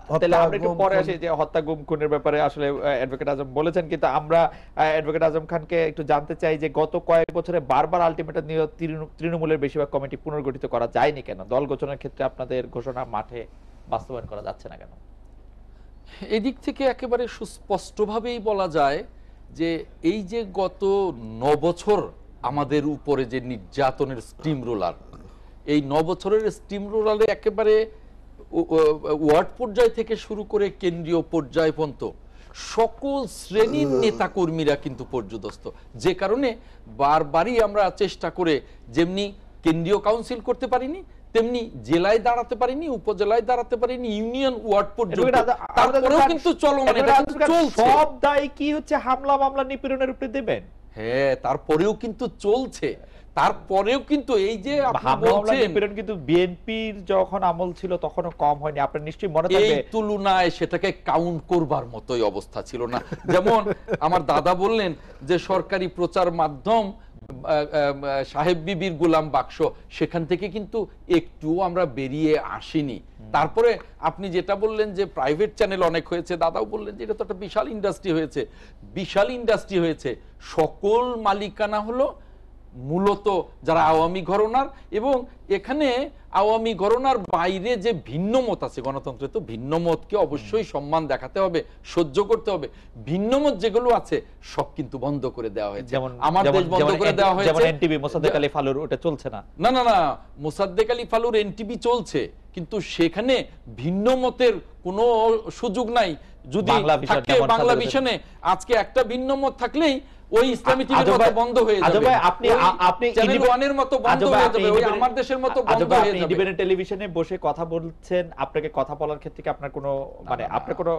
তাহলে আমরা একটু পরে আসি যে হত্যা গুম খুনের ব্যাপারে আসলে অ্যাডভোকেট আজম বলেছেন, কিন্তু আমরা অ্যাডভোকেট আজম খানকে একটু জানতে চাই যে গত কয়েক বছরে বারবার আলটিমেটাম নিয়ে তৃণমূলের বেশিরভাগ কমিটি পুনর্গঠিত করা যায়নি কেন? দল গঠনের ক্ষেত্রে আপনাদের ঘোষণা মাঠে বাস্তবায়ন করা যাচ্ছে না কেন? এদিক থেকে একেবারে সুস্পষ্টভাবেই বলা যায় যে এই যে গত 9 বছর আমাদের উপরে যে নির্যাতনের স্টিম রোলার, এই 9 বছরের স্টিম রোলারে একেবারে ওয়ার্ড পর্যায় থেকে শুরু করে কেন্দ্রীয় পর্যায় পর্যন্ত সকল শ্রেণীর নেতাকর্মীরা কিন্তু পর্যদস্ত, যে কারণে বারবারই আমরা চেষ্টা করে যেমনি কেন্দ্রীয় কাউন্সিল করতে পারিনি, তেমনি জেলায় দাঁড়াতে পারিনি, উপজেলায় দাঁড়াতে পারিনি, ইউনিয়ন ওয়ার্ড পর্যন্ত, তারপরেও কিন্তু চলমান, এটা কিন্তু চলছে। সব দায় কি হচ্ছে হামলা মামলা নিপীড়নের উপরে দেবেন? হ্যাঁ, তারপরেও কিন্তু চলছে, তারপরেও কিন্তু এই যে কিন্তু বিএনপির যখন আমল ছিল তখনও কম হয়নি, আপনার নিশ্চয়ই মনে থাকবে। এই তুলনায় সেটাকে কাউন্ট করবার মতোই অবস্থা ছিল না। যেমন আমার দাদা বললেন যে সরকারি প্রচার মাধ্যম সাহেব বিবির গোলাম বাক্স, সেখান থেকে কিন্তু একটু আমরা বেরিয়ে আসিনি। তারপরে আপনি যেটা বললেন যে প্রাইভেট চ্যানেল অনেক হয়েছে, দাদাও বললেন যে এটা তো একটা বিশাল ইন্ডাস্ট্রি হয়েছে, বিশাল ইন্ডাস্ট্রি হয়েছে। সকল মালিকানা হলো মূলত যারা আওয়ামী ঘরানার, এবং এখানে আওয়ামী ঘরানার বাইরে যে ভিন্ন মত আছে, গণতন্ত্রে তো ভিন্ন মতকে অবশ্যই সম্মান দেখাতে হবে, সহ্য করতে হবে। ভিন্ন মত যেগুলো আছে সব কিন্তু বন্ধ করে দেওয়া হয়েছে, আমার দেশ বন্ধ করে দেওয়া হয়েছে। যেমন এনটিভি মোসাদ্দেক আলী ফালুর, ওটা চলছে না। না না না, মোসাদ্দেক আলী ফালুর এনটিভি চলছে, কিন্তু সেখানে ভিন্ন মতের কোনো সুযোগ নাই। যদি থাকে বাংলা ভিশনে আজকে একটা ভিন্ন মত থাকলেই ওই ইসলামী টিভির মতো বন্ধ হয়ে যাবে, আপনি চ্যানেল 1 এর মতো বন্ধ হয়ে যাবে, ওই আমার দেশের মতো বন্ধ হয়ে যাবে। ইন্ডিপেন্ডেন্ট টেলিভিশনে বসে কথা বলছেন, আপনাকে কথা বলার ক্ষেত্রে কি আপনার কোনো মানে আপনার কোনো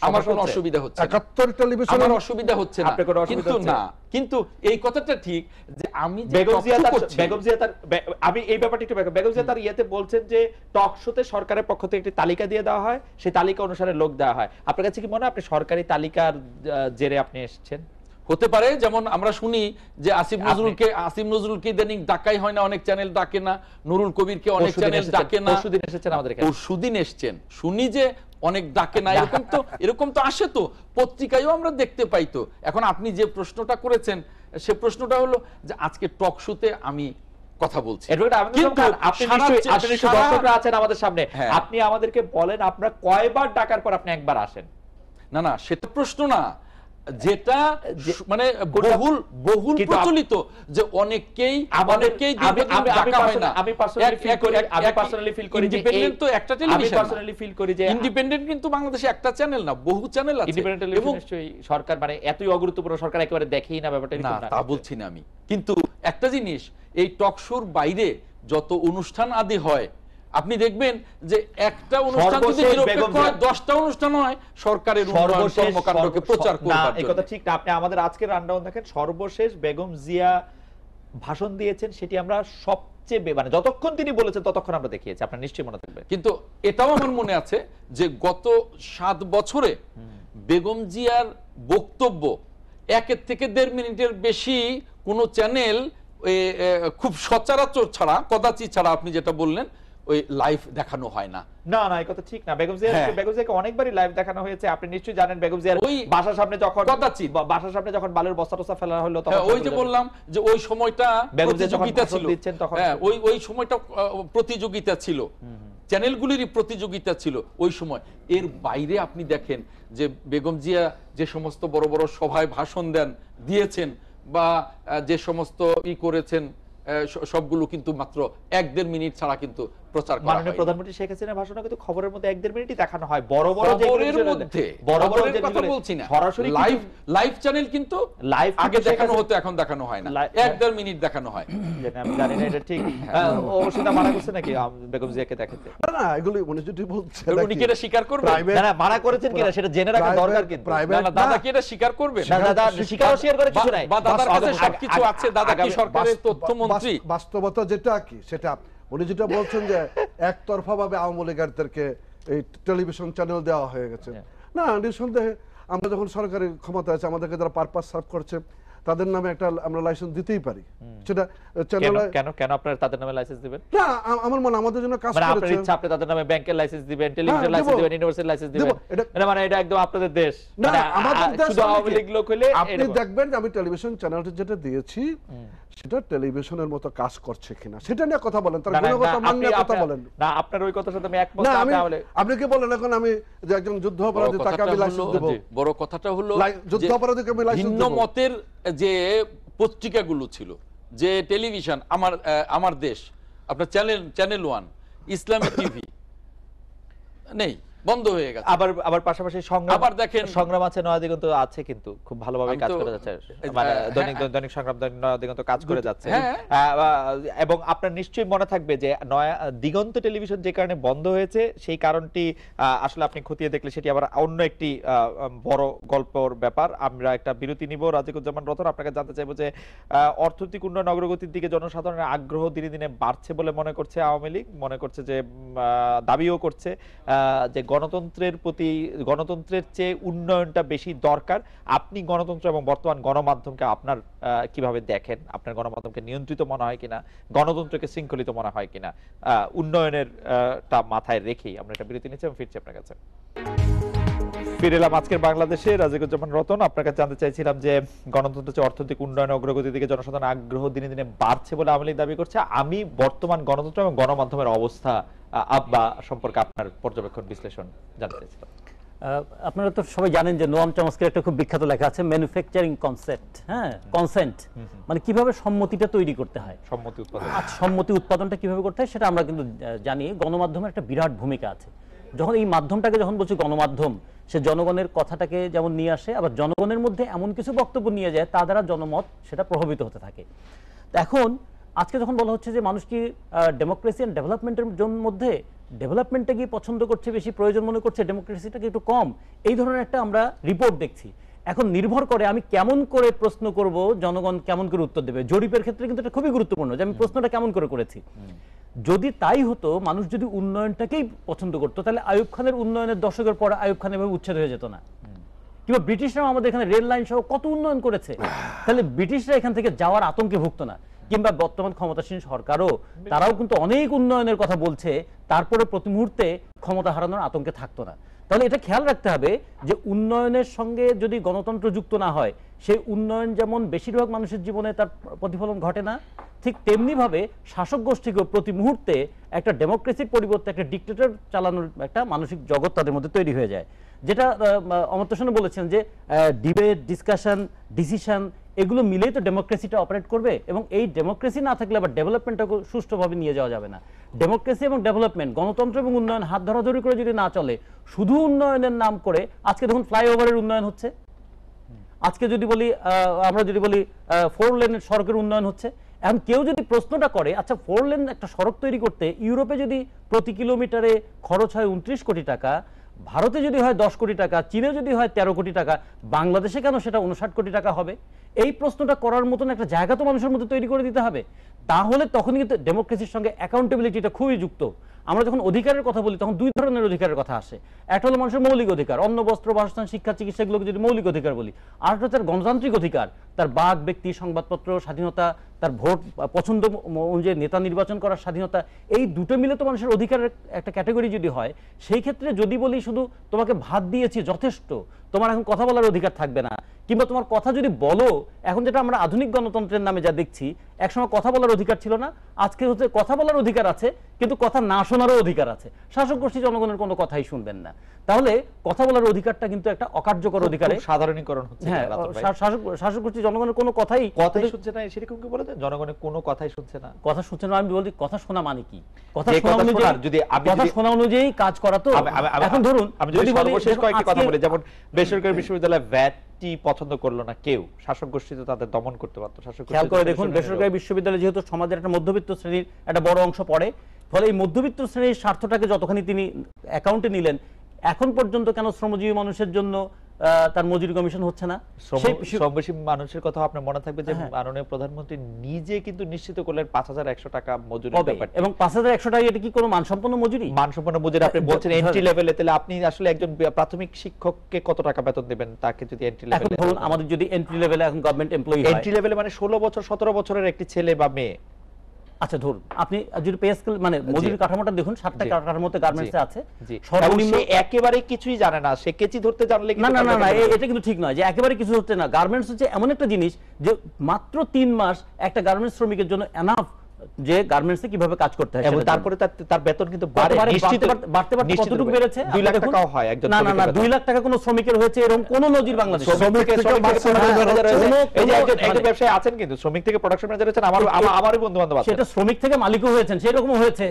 আমার কোনো অসুবিধা হচ্ছে না, 71 টেলিভিশনে আমার অসুবিধা হচ্ছে না, কিন্তু না, কিন্তু এই কথাটা ঠিক যে আমি বেগম জিয়া তার আমি এই ব্যাপারটা একটু বেগম জিয়া তার ইয়েতে বলছেন যে টক শোতে সরকারের পক্ষ থেকে একটি তালিকা দিয়ে দেওয়া হয়, সেই তালিকা অনুসারে লোক দেওয়া হয়। আপনার কাছে কি মনে হয় আপনি সরকারি তালিকার জেরে আপনি এসেছেন? হতে পারে। যেমন আমরা শুনি যে আসিফ নজরুলকে ইদানিং ডাকাই হয় না, অনেক চ্যানেল ডাকে না, নুরুল কবিরকে অনেক চ্যানেল ডাকে না, পরশুদিন এসেছেন আমাদের এখানে, পরশুদিন এসেছেন, শুনি যে অনেক ডাকে না, এরকম তো আসে, তো পত্রিকায়ও আমরা দেখতে পাই। তো এখন আপনি যে প্রশ্নটা করেছেন, সে প্রশ্নটা হলো যে আজকে টক শোতে আমি কথা বলছি, আমাদের সামনে আপনি আমাদেরকে বলেন আপনারা কয়বার ডাকার পর আপনি একবার আসেন? না না, সেটা প্রশ্ন না, যেটা মানে বহুল প্রচলিত যে অনেকেই ডাকা হয় না। আমি পার্সোনালি ফিল করি যে ইন্ডিপেন্ডেন্ট তো একটা টেলিভিশন, আমি পার্সোনালি ফিল করি যে ইন্ডিপেন্ডেন্ট কিন্তু বাংলাদেশে একটা চ্যানেল না, বহু চ্যানেল আছে। ইন্ডিপেন্ডেন্ট টেলিভিশন নিশ্চয়ই সরকার মানে এতই অগুরুত্বপূর্ণ, সরকার একেবারে দেখেই না ব্যাপারটা, না তা বলছি না আমি। কিন্তু একটা জিনিস, এই টক শোর বাইরে যত অনুষ্ঠান আদি হয়, আপনি দেখবেন যে একটা অনুষ্ঠান যদি নিরপেক্ষ হয়, 10টা অনুষ্ঠান হয় সরকারের উন্নয়ন কর্মকাণ্ডকে প্রচার করবার জন্য। এই কথা ঠিক না। আপনি আমাদের আজকের রানডাউন দেখেন, সর্বশেষ বেগম জিয়া ভাষণ দিয়েছেন, সেটি আমরা সবচেয়ে মানে যতক্ষণ তিনি বলেছেন ততক্ষণ আমরা দেখিয়েছি, আপনার নিশ্চয়ই মনে থাকবে। কিন্তু এটাও আমার মনে আছে যে গত 7 বছরে বেগম জিয়ার বক্তব্য 1 থেকে 1.5 মিনিটের বেশি কোন চ্যানেল খুব সচরাচর ছাড়া, কদাচিৎ ছাড়া, আপনি যেটা বললেন ওই লাইভ দেখানো হয় না। না না, এই কথা ঠিক না। বেগম জিয়াকে অনেকবারই লাইভ দেখানো হয়েছে। আপনি নিশ্চয়ই জানেন বেগম জিয়ার ওই বাসার সামনে যখন বালুর বস্তা টস্তা ফেলা হলো, তখন ওই যে বললাম যে ওই সময়টা প্রতিযোগিতা ছিল, ওই সময়টা প্রতিযোগিতা ছিল, চ্যানেলগুলিরই প্রতিযোগিতা ছিল ওই সময়। এর বাইরে আপনি দেখেন যে বেগম জিয়া যে সমস্ত বড় বড় সভায় ভাষণ দিয়েছেন বা যে সমস্ত করেছেন, সবগুলো কিন্তু মাত্র 1-1.5 মিনিট ছাড়া কিন্তু প্রচার করা হয়। মাননীয় প্রধানমন্ত্রী শেখ হাসিনার ভাষণ কিন্তু খবরের মধ্যে 1-1.5 মিনিটই দেখানো হয়। বড় বড় কথা বলছি না, সরাসরি লাইভ চ্যানেল কিন্তু আগে দেখানো হতো, এখন দেখানো হয় না, 1-1.5 মিনিট দেখানো হয়। আমি জানি না এটা ঠিক ও সেটা মানা করছে নাকি বেগম জিয়াকে দেখাতে? না না, এগুলো উনি যদি বলছেন, উনি কি এটা স্বীকার করবেন? না না, মানা করেছেন কিনা সেটা জেনে রাখা দরকার। কিন্তু না, দাদা কি এটা স্বীকার করবেন? না দাদা স্বীকার করে কিছু নাই, বা দাদার কাছে সবকিছু আছে, দাদা কি সরকারের তথ্যমন্ত্রী? বাস্তবতা যেটা কি সেটা উনি যেটা বলছেন যে একতরফা ভাবে আওয়ামী লীগারদেরকে এই টেলিভিশন চ্যানেল দেওয়া হয়ে গেছে, না নিঃসন্দেহে আমরা যখন সরকারি ক্ষমতা আছে, আমাদেরকে যারা পারপাস সার্ভ করছে তাদের নামে একটা আমরা লাইসেন্স দিতেই পারি। সেটা চ্যানেল কেন কেন আপনারা তাদের নামে লাইসেন্স দিবেন? না, আমার মনে আমাদের জন্য কাজ মানে আপনার করেছে। ইচ্ছা আপনি তাদের নামে ব্যাংকের লাইসেন্স দিবেন, টেলিভিশন হ্যাঁ, লাইসেন্স দেব। দিবেন, ইউনিভার্সিটি লাইসেন্স দিবেন, মানে এটা একদম আপনাদের দেশ। না, মানে আমাদের দেশ শুধু আওয়ামী লীগ লোক হলে আপনি দেখবেন যে আমি টেলিভিশন চ্যানেলটা যেটা দিয়েছি সেটা টেলিভিশনের মতো কাজ করছে কিনা সেটা নিয়ে কথা বলেন, তার গুণগত মান নিয়ে কথা বলেন। না, আপনার ওই কথার সাথে আমি একমত না, না। আপনি কি বলেন এখন আমি যে একজন যুদ্ধ অপরাধী তাকে আমি লাইসেন্স দেব? বড় কথাটা হলো যুদ্ধ অপরাধীকে আমি লাইসেন্স ভিন্ন দেব? মতের যে পত্রিকাগুলো ছিল, যে টেলিভিশন আমার দেশ, আপনার চ্যানেল 1, ইসলামিক টিভি নেই, বন্ধ হয়ে গেছে। আবার পাশাপাশি সংগ্রাম, আবার দেখেন সংগ্রাম আছে, নয়াদিগন্ত আছে, কিন্তু খুব ভালোভাবে কাজ করে যাচ্ছে, মানে দৈনিক সংগ্রাম, দৈনিক নয়াদিগন্ত কাজ করে যাচ্ছে। এবং আপনার নিশ্চয়ই মনে থাকবে যে দিগন্ত টেলিভিশন যে কারণে বন্ধ হয়েছে সেই কারণটি আসলে আপনি খতিয়ে দেখলে সেটি আবার অন্য একটি বড় গল্পর ব্যাপার। আমরা একটা বিরতি নিব। রাজিকুজ্জামান রতন, আপনাকে জানতে চাইবো যে অর্থনৈতিক উন্নয়ন অগ্রগতির দিকে জনসাধারণের আগ্রহ দিনে দিনে বাড়ছে বলে মনে করছে আওয়ামী লীগ, মনে করছে যে দাবিও করছে যে গণতন্ত্রের চেয়ে উন্নয়নটা বেশি দরকার। আপনি গণতন্ত্র এবং বর্তমান গণমাধ্যমকে আপনার কিভাবে দেখেন? আপনার গণমাধ্যমকে নিয়ন্ত্রিত মনে হয় কিনা, গণতন্ত্রকে শৃঙ্খলিত মনে হয় কিনা, উন্নয়নের টা মাথায় রেখেই আমরা একটা বিরতি নিচ্ছি এবং ফিরছি আপনার কাছে। ফিরে এলাম আজকের বাংলাদেশে। রাজিকুজ্জামান রতন, আপনার কাছে জানতে চাইছিলাম যে গণতন্ত্র চেয়ে অর্থনৈতিক উন্নয়ন অগ্রগতির দিকে জনসাধারণের আগ্রহ দিনে দিনে বাড়ছে বলে আওয়ামী লীগ দাবি করছে। আমি বর্তমান গণতন্ত্র এবং গণমাধ্যমের অবস্থা সম্পর্কে আপনার পর্যবেক্ষণ বিশ্লেষণ জানতে চাইছিলাম। আপনারা তো সবাই জানেন যে নোয়াম চমস্কির একটা খুব বিখ্যাত লেখা আছে, ম্যানুফ্যাকচারিং কনসেপ্ট, হ্যাঁ, কনসেন্ট, মানে কিভাবে সম্মতিটা তৈরি করতে হয়, সম্মতি উৎপাদনটা কিভাবে করতে হয় সেটা আমরা কিন্তু জানি। গণমাধ্যমের একটা বিরাট ভূমিকা আছে। যখন এই মাধ্যমটাকে যখন বলছি গণমাধ্যম, সে জনগণের কথাটাকে যেমন নিয়ে আসে, আবার জনগণের মধ্যে এমন কিছু বক্তব্য নিয়ে যায় তা দ্বারা জনমত সেটা প্রভাবিত হতে থাকে। এখন আজকে যখন বলা হচ্ছে যে মানুষ কি ডেমোক্রেসি এন্ড ডেভেলপমেন্টের মধ্যে ডেভেলপমেন্টটা কি পছন্দ করছে, বেশি প্রয়োজন মনে করছে, ডেমোক্রেসিটাকে একটু কম, এই ধরনের একটা আমরা রিপোর্ট দেখছি। এখন নির্ভর করে আমি কেমন করে প্রশ্ন করব, জনগণ কেমন করে উত্তর দেবে। জরিপের ক্ষেত্রে কিন্তু এটা খুবই গুরুত্বপূর্ণ যে আমি প্রশ্নটা কেমন করে করেছি। যদি তাই হতো, মানুষ যদি উন্নয়নটাকেই পছন্দ করতো, তাহলে আইয়ুব খানের উন্নয়নের দশকের পর আইয়ুব খান এভাবে উচ্ছেদ হয়ে যেত না। কিংবা ব্রিটিশরাও আমাদের এখানে রেল লাইন সহ কত উন্নয়ন করেছে, তাহলে ব্রিটিশরা এখান থেকে যাওয়ার আতঙ্কে ভুগতো না। কিংবা বর্তমান ক্ষমতাসীন সরকারও তারাও কিন্তু অনেক উন্নয়নের কথা বলছে, তারপরে প্রতি মুহূর্তে ক্ষমতা হারানোর আতঙ্কে থাকতো না। তাহলে এটা খেয়াল রাখতে হবে যে উন্নয়নের সঙ্গে যদি গণতন্ত্র যুক্ত না হয়, সেই উন্নয়ন যেমন বেশিরভাগ মানুষের জীবনে তার প্রতিফলন ঘটে না, ঠিক তেমনি ভাবে শাসক গোষ্ঠীকেও প্রতি মুহূর্তে একটা ডেমোক্রেসির পরিবর্তে একটা ডিক্টেটর চালানোর একটা মানসিক জগৎ তাদের মধ্যে তৈরি হয়ে যায়। যেটা অমর্ত্য সেন বলেছেন যে ডিবেট, ডিসকাশন, ডিসিশন এগুলো মিলেই তো ডেমোক্রেসিটা অপারেট করবে, এবং এই ডেমোক্রেসি না থাকলে আবার ডেভেলপমেন্টটাকে সুষ্ঠুভাবে নিয়ে যাওয়া যাবে না। ডেমোক্রেসি এবং ডেভেলপমেন্ট, গণতন্ত্র এবং উন্নয়ন হাত ধরাধরি করে যদি না চলে, শুধু উন্নয়নের নাম করে, আজকে দেখুন ফ্লাইওভারের উন্নয়ন হচ্ছে, আজকে যদি বলি আমরা যদি বলি 4 লেনের সড়কের উন্নয়ন হচ্ছে। এখন কেউ যদি প্রশ্নটা করে, আচ্ছা 4 লেন একটা সড়ক তৈরি করতে ইউরোপে যদি প্রতি কিলোমিটারে খরচ হয় 29 কোটি টাকা, ভারতে যদি হয় 10 কোটি টাকা, চীনে যদি হয় 13 কোটি টাকা, বাংলাদেশে কেন সেটা 59 কোটি টাকা হবে? এই প্রশ্নটা করার মতন একটা জায়গা তো মানুষের মধ্যে তৈরি করে দিতে হবে। তাহলে তখনই কিন্তু ডেমোক্রেসির সঙ্গে অ্যাকাউন্টেবিলিটিটা খুবই যুক্ত। আমরা যখন অধিকারের কথা বলি তখন দুই ধরনের অধিকারের কথা আসে। একটা হলো মানুষের মৌলিক অধিকার, অন্ন, বস্ত্র, বাসস্থান, শিক্ষা, চিকিৎসা, এগুলোকে যদি মৌলিক অধিকার বলি। আর একটা হচ্ছে গণতান্ত্রিক অধিকার, তার বাক, ব্যক্তি, সংবাদপত্র স্বাধীনতা, তার ভোট পছন্দ অনুযায়ী নেতা নির্বাচন করার স্বাধীনতা। এই দুটো মিলে তো মানুষের অধিকারের একটা ক্যাটাগরি যদি হয়, সেই ক্ষেত্রে যদি বলি শুধু তোমাকে ভাত দিয়েছি যথেষ্ট, তোমার এখন কথা বলার অধিকার থাকবে না, কিংবা তোমার কথা যদি বলো, এখন যেটা আমরা আধুনিক গণতন্ত্রের নামে যা দেখছি, একসময় কথা বলার অধিকার ছিল না, আজকে হচ্ছে কথা বলার অধিকার আছে কিন্তু কথা না শোনারও অধিকার আছে। শাসক গোষ্ঠী জনগণের কোনো কথাই শুনবেন না। তাহলে কথা বলার অধিকারটা কিন্তু একটা অকার্যকর অধিকারে সাধারণীকরণ হচ্ছে। হ্যাঁ, শাসক গোষ্ঠী জনগণের কোনো কথাই শুনছে না, সেরকম কি বলে দেন? জনগণের কোনো কথাই শুনছে না। কথা শুনছে না, আমি বলি কথা শোনা মানে কি? কথা শোনা অনুযায়ী কাজ করা। তো এখন ধরুন আমি যদি সর্বশেষ কয়েকটি কথা বলি, যেমন বেসরকারি বিশ্ববিদ্যালয় ভ্যাটটি পছন্দ করলো না কেউ, শাসক গোষ্ঠী তো তাদের দমন করতে পারতো। খেয়াল করে দেখুন, বেসরকারি বিশ্ববিদ্যালয় যেহেতু সমাজের একটা মধ্যবিত্ত শ্রেণীর একটা বড় অংশ পড়ে, ফলে এই মধ্যবিত্ত শ্রেণীর স্বার্থটাকে যতখানি তিনি অ্যাকাউন্টে নিলেন, এখন পর্যন্ত কেন শ্রমজীবী মানুষের জন্য তার মজুরি কমিশন হচ্ছে না। শ্রমজীবী মানুষের কথা আপনার মনে থাকবে যে মাননীয় প্রধানমন্ত্রী নিজে কিন্তু নিশ্চিত করলেন ৫,১০০ টাকা মজুরি ব্যাপারটা, এবং ৫,১০০ টাকা এটা কি কোনো মানসম্পন্ন মজুরি? মানসম্পন্ন মজুরি আপনি বলছেন এন্ট্রি লেভেলে, তাহলে আপনি আসলে একজন প্রাথমিক শিক্ষককে কত টাকা বেতন দেবেন তাকে যদি এন্ট্রি এখন লেভেলে? ধরুন আমাদের যদি এন্ট্রি লেভেলে এখন গভর্নমেন্ট এমপ্লয়ি হয়, এন্ট্রি লেভেলে মানে ১৬ বছর ১৭ বছরের একটি ছেলে বা মেয়ে, আচ্ছা ধরুন আপনি যদি পে স্কেল মানে মজুরি কাঠামোটা দেখুন, 7টা কাঠামোতে গার্মেন্টসে আছে, সর্বনিম্ন একেবারে কিছুই জানে না, সে কেচি ধরতে জানলে না না না এটা কিন্তু ঠিক নয় যে একেবারে কিছু হচ্ছে না। গার্মেন্টস হচ্ছে এমন একটা জিনিস যে মাত্র 3 মাস একটা গার্মেন্টস শ্রমিকের জন্য এনাফ যে গার্মেন্টসে কিভাবে কাজ করতে হয়, এবং তারপরে তার বেতন কিন্তু বাড়তে বাড়তে কতটুকু বেড়েছে? 2 লাখ টাকাও হয় একজন না না না 2 লাখ টাকা কোনো শ্রমিকের হয়েছে এরকম কোন নজির বাংলাদেশে? এই যে একজন ব্যবসায়ী আছেন কিন্তু শ্রমিক থেকে প্রোডাকশন ম্যানেজার হয়েছেন, আমারই বন্ধু বান্ধব আছেন, সেটা শ্রমিক থেকে মালিকও হয়েছেন, সেরকম হয়েছে।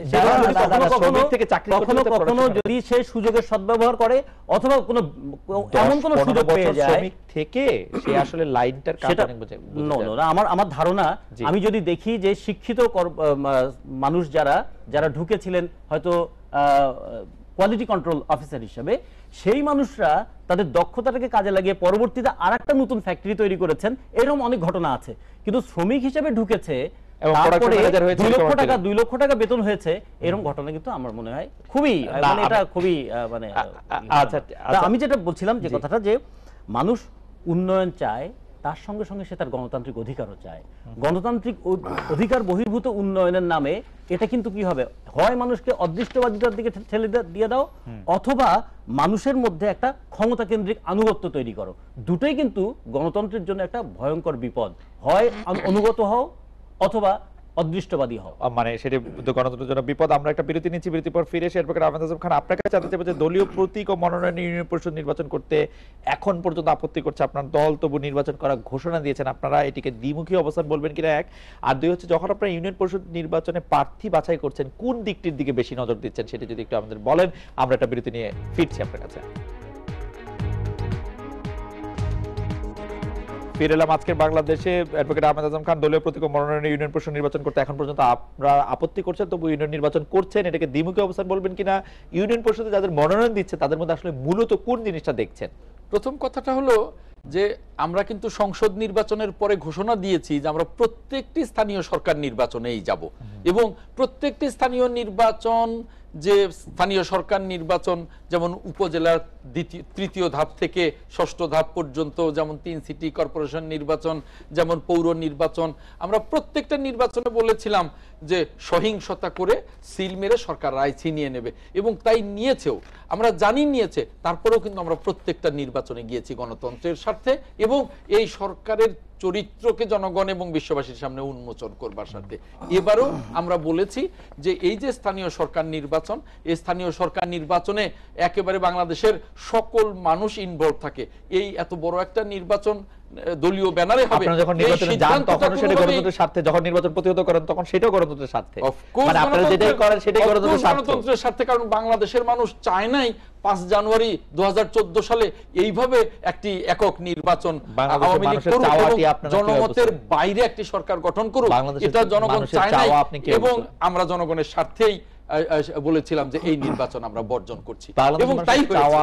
শ্রমিক থেকে চাকরি কখনো কখনো যদি সে সুযোগের সদ্ব্যবহার করে অথবা কোনো এমন কোন সুযোগ পেয়ে যায় শ্রমিক থেকে সে আসলে লাইনটার কাজ অনেক বুঝে। আমার ধারণা, আমি যদি দেখি যে শিক্ষিত মানুষ যারা ঢুকেছিলেন হয়তো কোয়ালিটি কন্ট্রোল অফিসার হিসেবে, সেই মানুষরা তাদের দক্ষতাটাকে কাজে লাগিয়ে পরবর্তীতে আরেকটা নতুন ফ্যাক্টরি তৈরি করেছেন, এরকম অনেক ঘটনা আছে। কিন্তু শ্রমিক হিসেবে ঢুকেছে তারপরে 2 লক্ষ টাকা বেতন হয়েছে, এরকম ঘটনা কিন্তু আমার মনে হয় খুবই এটা খুবই মানে আমি যেটা বলছিলাম যে কথাটা যে মানুষ উন্নয়ন চায়, তার সঙ্গে সঙ্গে সে তার গণতান্ত্রিক অধিকারও চায়। গণতান্ত্রিক অধিকার বহির্ভূত উন্নয়নের নামে এটা কিন্তু কি হবে, হয় মানুষকে অদৃষ্টবাদিতার দিকে ঠেলে দিয়ে দাও, অথবা মানুষের মধ্যে একটা ক্ষমতা কেন্দ্রিক আনুগত্য তৈরি করো। দুটোই কিন্তু গণতন্ত্রের জন্য একটা ভয়ঙ্কর বিপদ। হয় অনুগত হও অথবা অদৃষ্টবাদী হও, মানে সেটা গণতন্ত্রের জন্য বিপদ। আমরা একটা বিরতি নিচ্ছি, বিরতির পর ফিরে এসে অ্যাডভোকেট আহমেদ আজম খান আপনার কাছে জানতে চাইবো যে দলীয় প্রতীক ও মনোনয়ন ইউনিয়ন পরিষদ নির্বাচন করতে এখন পর্যন্ত আপত্তি করছে আপনার দল, তবু নির্বাচন করার ঘোষণা দিয়েছেন, আপনারা এটিকে দ্বিমুখী অবস্থান বলবেন কিনা এক, আর দুই হচ্ছে যখন আপনারা ইউনিয়ন পরিষদ নির্বাচনে প্রার্থী বাছাই করছেন কোন দিকটির দিকে বেশি নজর দিচ্ছেন সেটি যদি একটু আমাদের বলেন। আমরা একটা বিরতি নিয়ে ফিরছি আপনার কাছে। ফিরে এলাম আজকের বাংলাদেশে। অ্যাডভোকেট আহমেদ আজম খান, দলীয় প্রতীক ও মনোনয়নে ইউনিয়ন পরিষদ নির্বাচন করতে এখন পর্যন্ত আপনারা আপত্তি করছেন, তবু ইউনিয়ন নির্বাচন করছেন, এটাকে দ্বিমুখী অবস্থান বলবেন কিনা? ইউনিয়ন পরিষদে যাদের মনোনয়ন দিচ্ছে তাদের মধ্যে আসলে মূলত কোন জিনিসটা দেখছেন? প্রথম কথাটা হলো যে আমরা কিন্তু সংসদ নির্বাচনের পরে ঘোষণা দিয়েছি যে আমরা প্রত্যেকটি স্থানীয় সরকার নির্বাচনেই যাব, এবং প্রত্যেকটি স্থানীয় নির্বাচন যে স্থানীয় সরকার নির্বাচন যেমন উপজেলার তৃতীয় ধাপ থেকে ষষ্ঠ ধাপ পর্যন্ত, যেমন 3 সিটি কর্পোরেশন নির্বাচন, যেমন পৌর নির্বাচন, আমরা প্রত্যেকটা নির্বাচনে বলেছিলাম যে সহিংসতা করে সিল মেরে সরকার রায় ছিনিয়ে নেবে, এবং তাই নিয়েছেও, আমরা জানি নিয়েছে, তারপরেও কিন্তু আমরা প্রত্যেকটা নির্বাচনে গিয়েছি গণতন্ত্রের স্বার্থে এবং এই সরকারের চরিত্রকে জনগণ এবং বিশ্ববাসীর সামনে উন্মোচন করবার স্বার্থে। এবারও আমরা বলেছি যে এই যে স্থানীয় সরকার নির্বাচন, এই স্থানীয় সরকার নির্বাচনে একেবারে বাংলাদেশের সকল মানুষ ইনভলভ থাকে। এই এত বড় একটা নির্বাচন দলীয় ব্যানারে হবে, যখন নির্বাচনে যান তখন সেটা গণতন্ত্রের স্বার্থে, যখন নির্বাচন প্রতিহত করেন তখন সেটাও গণতন্ত্রের স্বার্থে, মানে আপনারা যেটাই করেন সেটাই গণতন্ত্রের স্বার্থে। কারণ বাংলাদেশের মানুষ চায় নাই 5 জানুয়ারি 2014 সালে এইভাবে একটি একক নির্বাচন আওয়ামী লীগ করুক এবং জনমতের বাইরে একটি সরকার গঠন করুক, এটা জনগণ চায় নাই, এবং আমরা জনগণের স্বার্থেই বলেছিলাম যে এই নির্বাচন আমরা বর্জন করছি। এবং তাই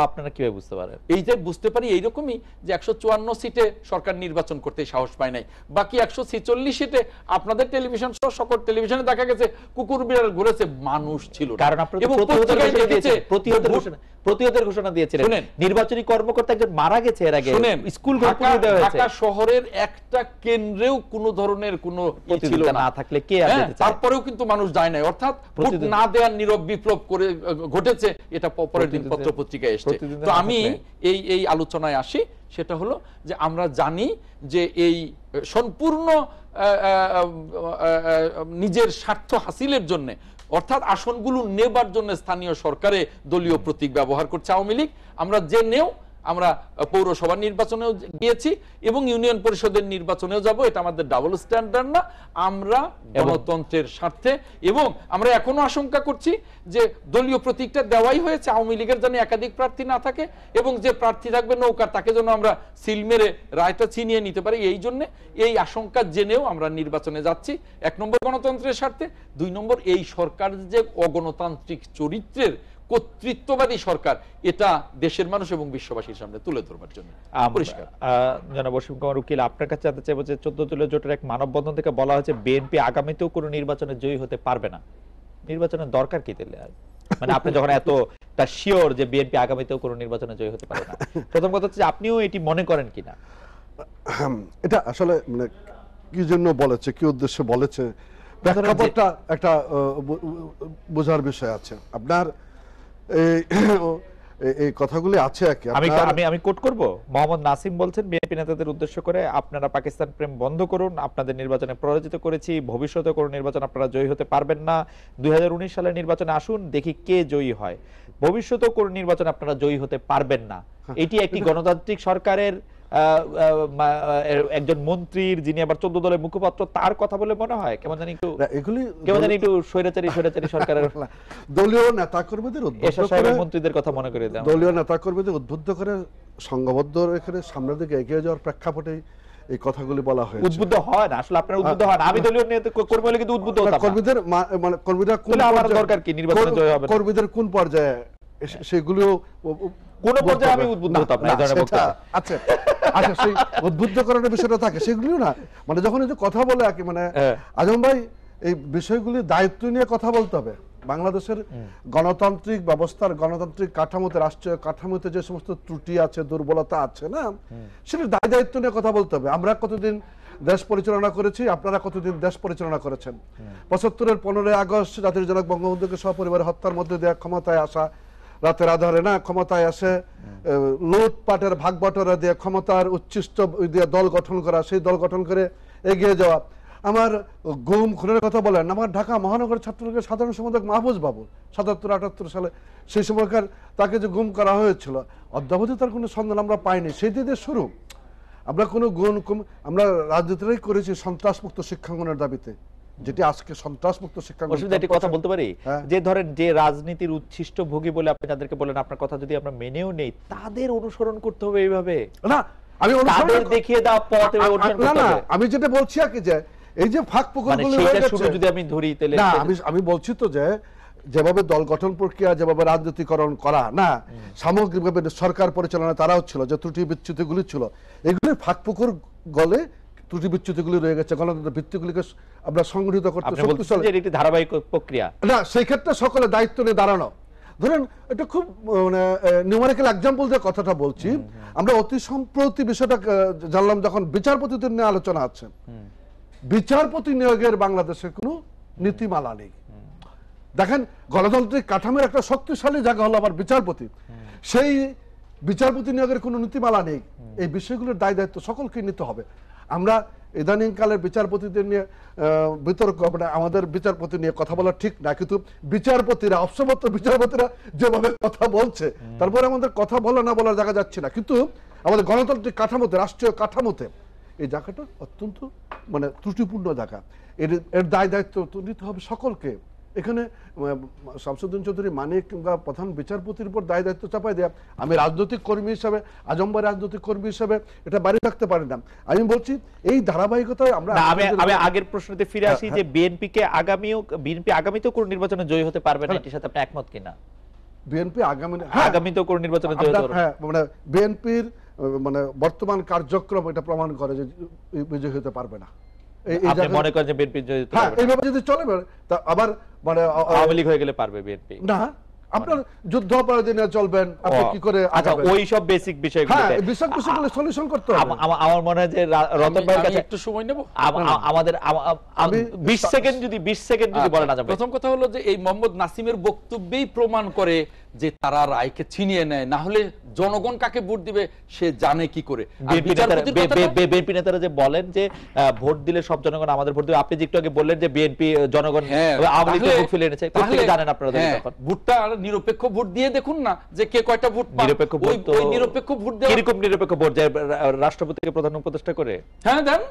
আপনারা কিভাবে বুঝতে পারেন? এই যে বুঝতে পারি এইরকমই যে 154 সিটে সরকার নির্বাচন করতে সাহস পায় নাই, বাকি 146 সিটে আপনাদের টেলিভিশন সহ সকল টেলিভিশনে দেখা গেছে কুকুর বিড়াল ঘুরেছে, মানুষ ছিল। কারণ আপনারা প্রতিহতের ঘোষণা দিয়েছিলেন, নির্বাচনী কর্মকর্তা একজন মারা গেছে এর আগে, স্কুল ঢাকা শহরের একটা কেন্দ্রেও কোনো ধরনের কোনো ছিল না থাকলে কে যেতে চায়, তারপরেও কিন্তু মানুষ যায় নাই, অর্থাৎ ভোট না দেওয়ার নীরব বিপ্লব করে ঘটেছে, এটা পরের দিন পত্রপত্রিকায় এসেছে। তো আমি এই আলোচনায় আসি, সেটা হলো যে আমরা জানি যে এই সম্পূর্ণ নিজের স্বার্থ হাসিলের জন্য, অর্থাৎ আসনগুলো নেবার জন্য স্থানীয় সরকারে দলীয় প্রতীক ব্যবহার করছে আওয়ামী লীগ। আমরা জেনেও আমরা পৌরসভা নির্বাচনেও গিয়েছি এবং ইউনিয়ন পরিষদের নির্বাচনেও যাব, এটা আমাদের ডাবল স্ট্যান্ডার্ড না, আমরা গণতন্ত্রের স্বার্থে। এবং আমরা এখনো আশঙ্কা করছি যে দলীয় প্রতীকটা দেওয়াই হয়েছে আওয়ামী লীগের যেন একাধিক প্রার্থী না থাকে, এবং যে প্রার্থী থাকবে নৌকার তাকে যেন আমরা সিল মেরে রায়টা ছিনিয়ে নিতে পারি। এই জন্য এই আশঙ্কা জেনেও আমরা নির্বাচনে যাচ্ছি, 1 নম্বর গণতন্ত্রের স্বার্থে, 2 নম্বর এই সরকার যে অগণতান্ত্রিক চরিত্রের কর্তৃত্ববাদী সরকার, এটা দেশের মানুষ এবং বিশ্ববাসীর সামনে তুলে ধরবার জন্য পরিষ্কার। জনাব অসীম কুমার উকিল, আপনার কাছে জানতে চাইবো যে 14 দলীয় জোটের এক মানববন্ধন থেকে বলা হয়েছে বিএনপি আগামীতেও কোনো নির্বাচনে জয়ী হতে পারবে না। নির্বাচনের দরকার কি তাহলে? মানে আপনি যখন এতটা শিওর যে বিএনপি আগামীতেও কোনো নির্বাচনে জয়ী হতে পারে না, প্রথম কথা হচ্ছে আপনিও এটি মনে করেন কিনা? এটা আসলে মানে কি জন্য বলেছে, কি উদ্দেশ্যে বলেছে, প্রেক্ষাপটটা একটা বোঝার বিষয় আছে। আপনার এই কথাগুলি আছে আর কি। আমি কোট করব, মোহাম্মদ নাসিম বলছেন বিএনপি নেতাদের উদ্দেশ্য করে, আপনারা পাকিস্তান প্রেম বন্ধ করুন, আপনাদের নির্বাচনে পরাজিত করেছি, ভবিষ্যতে কোনো নির্বাচন আপনারা জয়ী হতে পারবেন না, 2019 সালের নির্বাচনে আসুন, দেখি কে জয়ী হয়, ভবিষ্যতেও কোনো নির্বাচন আপনারা জয়ী হতে পারবেন না। এটি একটি গণতান্ত্রিক সরকারের একজন মন্ত্রীর, যিনি আবার 14 দলের মুখপাত্র, তার কথা বলে মনে হয় কেমন জানি একটু স্বৈরাচারী সরকারের দলীয় নেতাকর্মীদের মন্ত্রীদের কথা মনে করে দেয়, দলীয় নেতাকর্মীদের উদ্বুদ্ধ করে সংঘবদ্ধ এখানে সামনের দিকে এগিয়ে যাওয়ার প্রেক্ষাপটে এই কথাগুলি বলা হয়েছে। উদ্বুদ্ধ হয় না আসলে, আপনারা উদ্বুদ্ধ হন, আমি দলীয় কর্মী হলে কিন্তু উদ্বুদ্ধ হতাম না। কর্মীদের মানে কর্মীরা কোন দরকার কি নির্বাচনে জয় হবে, কর্মীদের কোন পর্যায়ে সেগুলো কোন পর্যায়ে আমি উদ্বুদ্ধ হতাম না। আচ্ছা আচ্ছা, সেই উদ্বুদ্ধ করার বিষয়টা থাকে, সেগুলিও না মানে যখন এই যে কথা বলে আর কি, মানে আজম ভাই এই বিষয়গুলি দায়িত্ব নিয়ে কথা বলতে হবে। বাংলাদেশের গণতান্ত্রিক ব্যবস্থার, গণতান্ত্রিক কাঠামোতে, রাষ্ট্রীয় কাঠামোতে যে সমস্ত ত্রুটি আছে, দুর্বলতা আছে না, সেটা দায়িত্ব নিয়ে কথা বলতে হবে। আমরা কতদিন দেশ পরিচালনা করেছি, আপনারা কতদিন দেশ পরিচালনা করেছেন। 75-এর 15 আগস্ট জাতির জনক বঙ্গবন্ধুকে সপরিবারে হত্যার মধ্যে দিয়ে ক্ষমতায় আসা, রাতের আধারে না ক্ষমতায় আসে, লুটপাটের ভাগ বটরা দিয়ে ক্ষমতার উচ্ছিষ্ট দিয়ে দল গঠন করা, সেই দল গঠন করে এগিয়ে যাওয়া। আমার গুম খুনের কথা বলেন, আমার ঢাকা মহানগর ছাত্রলীগের সাধারণ সম্পাদক মাহফুজ বাবু 77-78 সালে, সেই সময়কার তাকে যে গুম করা হয়েছিল, অদ্যাবধি তার কোনো সন্ধান আমরা পাইনি। সেই দিনের শুরু আমরা কোনো আমরা রাজনীতিটাই করেছি সন্ত্রাসমুক্ত শিক্ষাঙ্গনের দাবিতে, যেটি আজকে সন্ত্রাসমুক্ত শিক্ষাঙ্গন। একটি কথা বলতে পারি, যে ধরেন যে রাজনীতির উচ্ছিষ্ট ভোগী বলে আপনি যাদেরকে বলেন, আপনার কথা যদি আমরা মেনেও নেই, তাদের অনুসরণ করতে হবে এইভাবে না, আমি তাদের দেখিয়ে দেওয়া পথ অনুসরণ করতে হবে। আমি যেটা বলছি আর কি, যে এই যে ফাঁক পুকুরগুলো হয়ে গেছে, যদি আমি ধরি তাহলে না, আমি বলছি তো যে যেভাবে দল গঠন প্রক্রিয়া, যেভাবে রাজনীতিকরণ করা না, সামগ্রিকভাবে সরকার পরিচালনা তারাও ছিল, যে ত্রুটি বিচ্যুতিগুলি ছিল, এগুলির ফাঁক পুকুর গলে ত্রুটি বিচ্যুতিগুলি রয়ে গেছে। গণতন্ত্র ভিত্তিগুলিকে আমরা সংগঠিত করতে শক্তিশালী একটি ধারাবাহিক প্রক্রিয়া না, সেই ক্ষেত্রে সকলে দায়িত্ব নিয়ে দাঁড়ানো। ধরেন এটা খুব মানে নিউমেরিক্যাল এক্সাম্পল দিয়ে কথাটা বলছি। আমরা অতি সম্প্রতি বিষয়টা জানলাম যখন বিচারপতিদের নিয়ে আলোচনা আছে, বিচারপতি নিয়োগের বাংলাদেশে কোনো নীতিমালা নেই। দেখেন, গণতান্ত্রিক কাঠামোর একটা শক্তিশালী জায়গা হলো আবার বিচারপতি, সেই বিচারপতি নিয়োগের কোনো নীতিমালা নেই। এই বিষয়গুলোর দায় দায়িত্ব সকলকে নিতে হবে। আমরা ইদানিং কালের বিচারপতিদের নিয়ে বিতর্ক, মানে আমাদের বিচারপতি নিয়ে কথা বলা ঠিক না, কিন্তু বিচারপতিরা, অবসরপ্রাপ্ত বিচারপতিরা যেভাবে কথা বলছে, তারপরে আমাদের কথা বলা না বলার জায়গা যাচ্ছে না। কিন্তু আমাদের গণতান্ত্রিক কাঠামোতে, রাষ্ট্রীয় কাঠামোতে এই জায়গাটা অত্যন্ত মানে ত্রুটিপূর্ণ জায়গা। এর দায় দায়িত্ব নিতে হবে সকলকে। এখানে শামসুদ্দিন চৌধুরী মানিক কিংবা প্রধান বিচারপতির উপর দায় দায়িত্ব চাপাই দেয়া, আমি রাজনৈতিক কর্মী হিসাবে, আজমবাই রাজনৈতিক কর্মী হিসাবে এটা বাড়ি থাকতে পারি না। আমি বলছি এই ধারাবাহিকতায় আমরা আমি আগের প্রশ্নতে ফিরে আসি, যে বিএনপি আগামীতেও কোন নির্বাচনে জয়ী হতে পারবে না, এটির সাথে আপনি একমত কিনা? বিএনপি আগামীতেও কোন নির্বাচনে জয়ী হতে পারবে? হ্যাঁ, মানে বিএনপির মানে বর্তমান কার্যক্রম এটা প্রমাণ করে যে বিজয়ী হতে পারবে না। আপনি মনে করেন যে বিএনপি জয়ী হতে পারবে? এইভাবে যদি চলে আবার মানে আওয়ামী লীগ হয়ে গেলে পারবে বিএনপি না, আপনার যুদ্ধ অপরাধী নিয়ে চলবেন, আপনি কি করে? আচ্ছা, ওই সব বেসিক বিষয়গুলো সলিউশন করতে হবে। আমার মনে হয় যে রতন ভাইয়ের কাছে একটু সময় নেব। আমাদের 20 সেকেন্ড যদি বলেন। প্রথম কথা হলো যে এই মোহাম্মদ নাসিমের বক্তব্যেই প্রমাণ করে যে তারা রায়কে ছিনিয়ে নেয়, না হলে জনগণ কাকে ভোট দিবে সে জানে কি করে। বিএনপি নেতারা যে বলেন যে ভোট দিলে সব জনগণ আমাদের ভোট দিবে, আপনি যে একটু আগে বললেন যে বিএনপি জনগণ আওয়ামী লীগের ভোট ফেলে এনেছে, তাহলে জানেন আপনারা ভোটটা নিরপেক্ষ ভোট দিয়ে দেখুন না যে কে কয়টা ভোট পায়। নিরপেক্ষ ভোট, ওই নিরপেক্ষ ভোট দেওয়া কিরকম নিরপেক্ষ ভোট যায়? রাষ্ট্রপতিকে প্রধান উপদেষ্টা করে, হ্যাঁ দেন,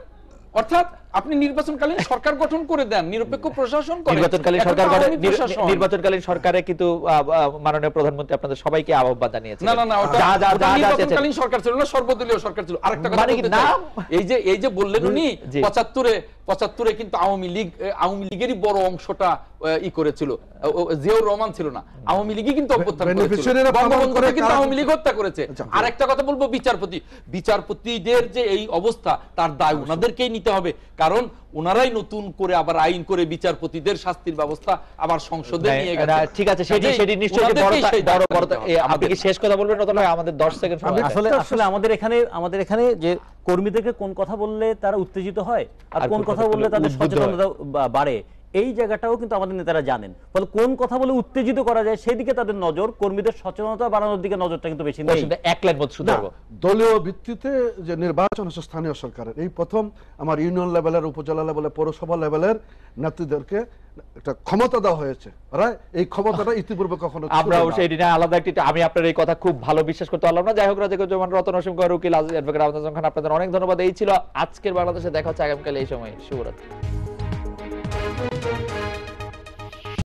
অর্থাৎ আপনি নির্বাচনকালীন সরকার গঠন করে দেন, নিরপেক্ষ প্রশাসন করেন। নির্বাচনকালীন সরকারে কিন্তু মাননীয় প্রধানমন্ত্রী আপনাদের সবাইকে আহ্বান জানিয়েছেন। না, ওটা নির্বাচনকালীন সরকার ছিল না, সর্বদলীয় সরকার ছিল। আরেকটা কথা বলতে চাই, এই যে বললেন উনি 75-এ কিন্তু আওয়ামী লীগেরই বড় অংশটা ই করেছিল, জিয়াউর রহমান ছিল না, আওয়ামী লীগই কিন্তু অভ্যুত্থান করেছিল, বেনিফিশিয়ারিরা প্রমাণ করে বঙ্গবন্ধুকে কিন্তু কারা- আওয়ামী লীগ হত্যা করেছে। আর একটা কথা বলবো, বিচারপতিদের যে এই অবস্থা, তার দায় ওনাদেরকেই নিতে হবে, কারণ ওনারাই নতুন করে আবার আইন করে বিচারপতিদের শাস্তির ব্যবস্থা আবার সংসদে নিয়ে গেছে। ঠিক আছে, সেটি নিশ্চয়ই আপনি কি শেষ কথা বলবেন? অথবা আমাদের 10 সেকেন্ড সময় আছে। আসলে আমাদের এখানে যে কর্মীদেরকে কোন কথা বললে তারা উত্তেজিত হয় আর কোন কথা বললে তাদের সচেতনতা বাড়ে, এই জায়গাটাও কিন্তু আমাদের নেতারা জানেন। ফলে কোন কথা বলে উত্তেজিত করা যায় সেদিকে তাদের নজর, কর্মীদের সচেতনতা বাড়ানোর দিকে নজরটা কিন্তু বেশি নেই। এক লাইন মত শুধু না, দলীয় ভিত্তিতে যে নির্বাচন হচ্ছে স্থানীয় সরকারের, এই প্রথম আমার ইউনিয়ন লেভেলের, উপজেলা লেভেলের, পৌরসভা লেভেলের নেতৃত্বদেরকে একটা ক্ষমতা দেওয়া হয়েছে। এই ক্ষমতাটা ইতিপূর্বে কখনো ছিল আমরা না। সেই দিনে আলাদা একটি, আমি আপনার এই কথা খুব ভালো বিশ্বাস করতে পারলাম না। যাই হোক, রাজাকুজ্জামান, রতন অসীম, উকিল, অ্যাডভোকেট আহমেদ খান, আপনাদের অনেক ধন্যবাদ। এই ছিল আজকের বাংলাদেশে। দেখা হচ্ছে আগামীকাল এই সময়। শুভরাত্রি।